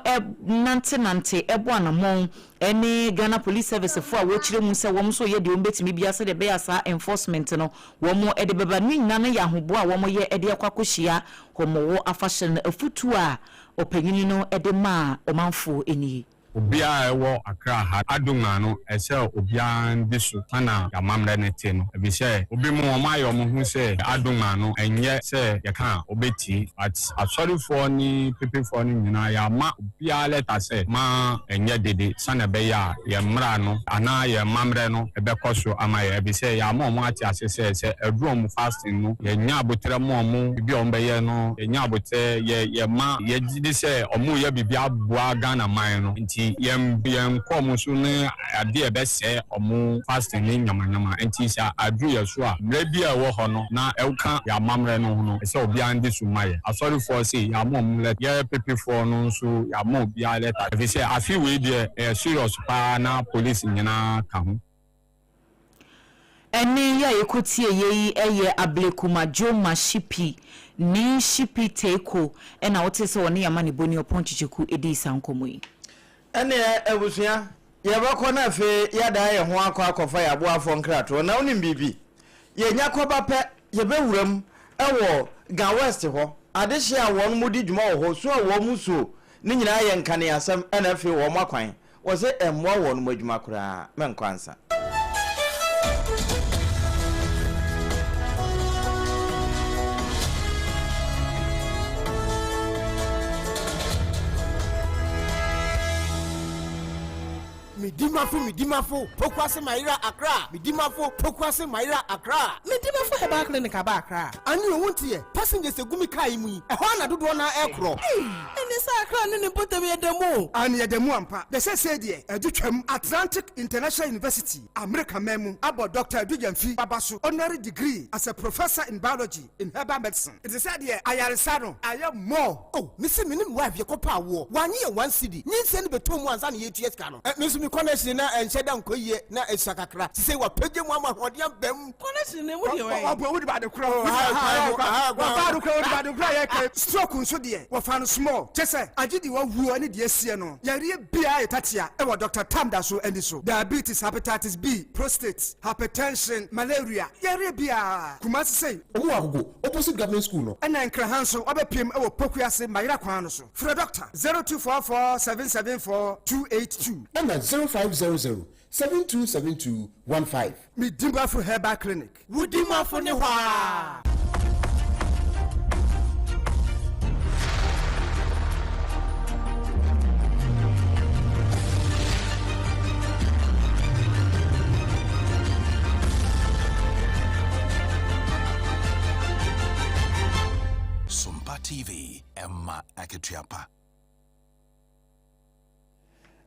S4: nante ebo anamon ene Ghana Police Service fo a wo kire mu se wo mo so ye de ombetimi bia se de be asa enforcement no wo mo ede beba nu nyina ya hobo a wo mo ye ede akwakohia ho mo wo afashion afutu a opanyini no ede ma omanfo eni
S10: obia ewo akra ha adunga no ese obia ndisu ana yamamre nete no ebise obi mu o mayo mo hu se adunga no enye se yeka obeti at asori for ni people for ni nyina ya ma obia leta se ma enye dede sana be ya mra no ana ye mamre no ebekoso ama ye ebise ya mo ati asese se edrum fasting no ye nya abotre mo bi o mbe ye no ye nya abotre ye ma ye gidi se omu ye bibia boa Ghana man no nti yem kom so ne ade ebese omu fasting ni nyamanyama enti sha adu yeso a mrebi a wo ho no na ewka ya mamre no ho no se obi ande sumaye asori for say ya mom let ye people for no so ya mom bia letter if say afi we dey serious pa na police nyina ka ho
S4: ene ya ekotie yeyi eye ablekuma joma shipi ni shipi teko ena wote se woni yama ne boni oponchicheku edi sankomo yi
S1: ene ebusua ye bako na fe yada ye ho akwa ya bo afo nkrato na onim bibi ye nya koba pe ye bewuram ewo ga west ho adehye a won mudi dwuma ho so wo muso ni nyina ye nkane asem ena fe wo makwan wo se emmo won madwuma kura menkwansa
S11: Midimafo, Pokwase Maira Accra, Midimafo, Pokwase Maira Accra, Midimafo Heba Clinic Accra. And you won't hear passengers a gumi kaimui, a Hana do one aircraft. And this Accra and put away the mo. And yet the Muampa, the said, Educam Atlantic International University, America Memu, about Dr. Dujanfi Babasu, honorary degree as a professor in biology in herbal medicine. It is said here, I am more. Oh, Missy Minim wife, your copa war, 1 year, 1 city, needs send between ones and 8 years canon. Connection and shut down Koye, na Sakakra. Say what Peggy Mama, what young Bem connection. What about the crow? Stroke so dear, what found small. Just I did the one who I need yes, no. Yari Bia Tatia, ever Dr. Tamdaso and so. Diabetes, hepatitis B, prostate, hypertension, malaria. Yari Bia. Kumasi say, oh, opposite government school. And then Krahanso, Obe PM, our Pokuase, Maira Kwanoso. For a doctor, 0244 774 282. And that's 0500-727215. Midimba for Herbal Clinic. Wudima for Newa.
S12: SOMPA TV, Emma Aketiapa.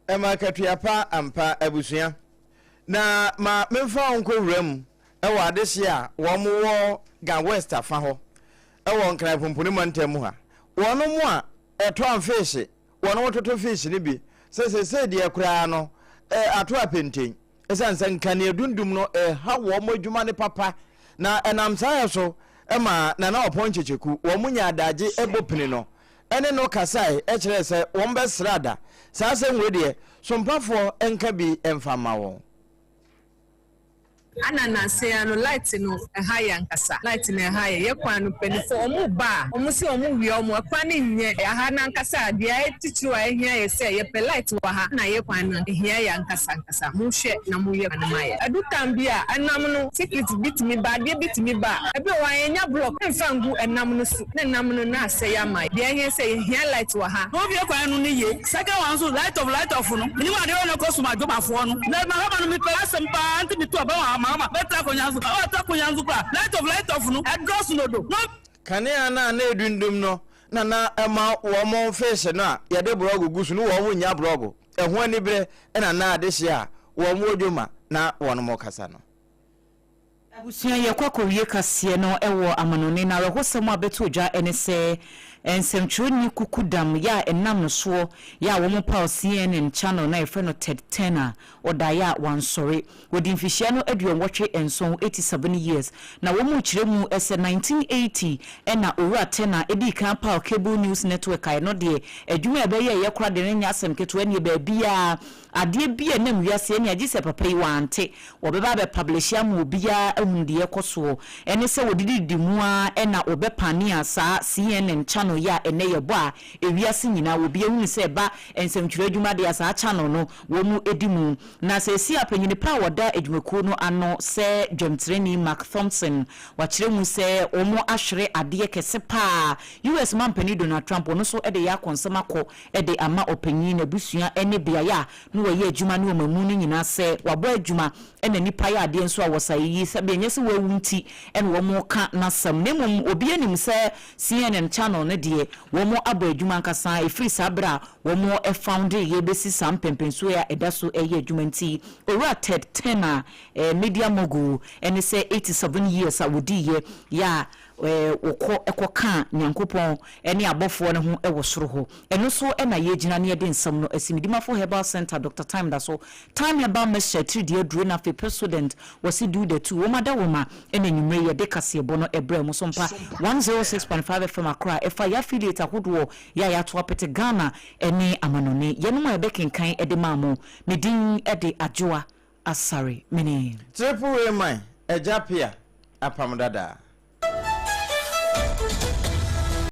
S1: Emma Katuapa ampa abusua na ma memfa onko wram ewa adehia wo mo ga west afa ho ewo nkran pomponi mantem ha wono mo a eto amfish wono wototo fish ni bi se de akura no ato apenten esansa nkane dundum no ha wo mo adwuma ne papa na enam saye so ema na oponchecheku wo munya adaje ebopini no ene no kasai kire se wo mbesrada sase nwede sompafo enka bi emfama wo
S13: ana na se ano light no higher nkasa light na higher ye kwa no penifo omu ba omu se omu wi omu akwa ne nye ha na nkasa de ai tichiru ai hia ye se ye pe light wa ha na ye kwa no hia ya nkasa mu hwe na mu ye na maye adu tambia anam no ticket bitimi ba de bitimi ba ebe wa enya block mfangu enam no su na enam no na se ya mai de hia se hia light wa ha no bi kwa no ne ye second one so light of no ni ma de no ko suma jobafo no na ma ha ma no mi pe asempa anti bitu aba mama better konyanzu ta konyanzu kwa light of no address no do no
S1: kane ana na edundum no na ema wo mo fish no ya de blog gusu no wo nya blog eho ani bre na adehye a wo mo odwuma na wono mo kasa no
S4: abusua ye kwakowie kase no ewo amanone na rehosem abeto dwa ene se ensemtwoni kukudam ya enam no so ya wo mo pa CNN channel na efre no Ted Turner odaya wansori wodi mfihia no aduon wotwe enson 87 years na wo mo kiremu ese 1980 ena owura Turner edi kan pa cable news network ai no de adwuma ebe ye kora de nya asem keto ene ba bia ade bia na wiase ene agise papa yi wante wo beba be publish am obia ahunde ekoso ene se wodidi dimua ena obepani asa CNN channel ya ene yebo a ewiase nyina obi ehunu se ba ensemtwere adwuma de asa channel no wo mu edimu na se si apanyini pa woda adwumaku no ano se dwemtreni Mark Thompson wakire mu se omo ahwere ade kese pa US mampani Donald Trump no so ede ya konsema ko ede ama opanyin na busua ene bia ya no waye adwuma no mamu no nyina se wabo adwuma ene nipa ya ade nso a wosayi se be nyese wawunti ene wo mo ka na sam nemum obi anim se CNN channel ne de wo mo aba adwuma nkasa efiri sabra wo mo found ye besi sam pempenso ya edaso eye adwuma nti owura Ted Turner media mogul ene se 87 years a wodi ye ya wokɔ ekoka nyankopɔn ene abɔfoɔ ne ho ɛwɔ soro ho ɛno so ɛna yɛgyina ne yɛde nsɛm no asimidimafo herbal center Dr. Time da so time herbal mixture 3D aduro na fe president wasi do the two womada woma ene nwumre yɛde kasebo no ɛbrɛ mu SOMPA 106.5 FM Accra ɛfa ya affiliate ahodoɔ ya to apete Ghana ene amanone yɛno ma yɛbɛkenkan ɛde maamo medin ɛde AGYA asare mene
S1: triple way man APPIAH APAM DADAA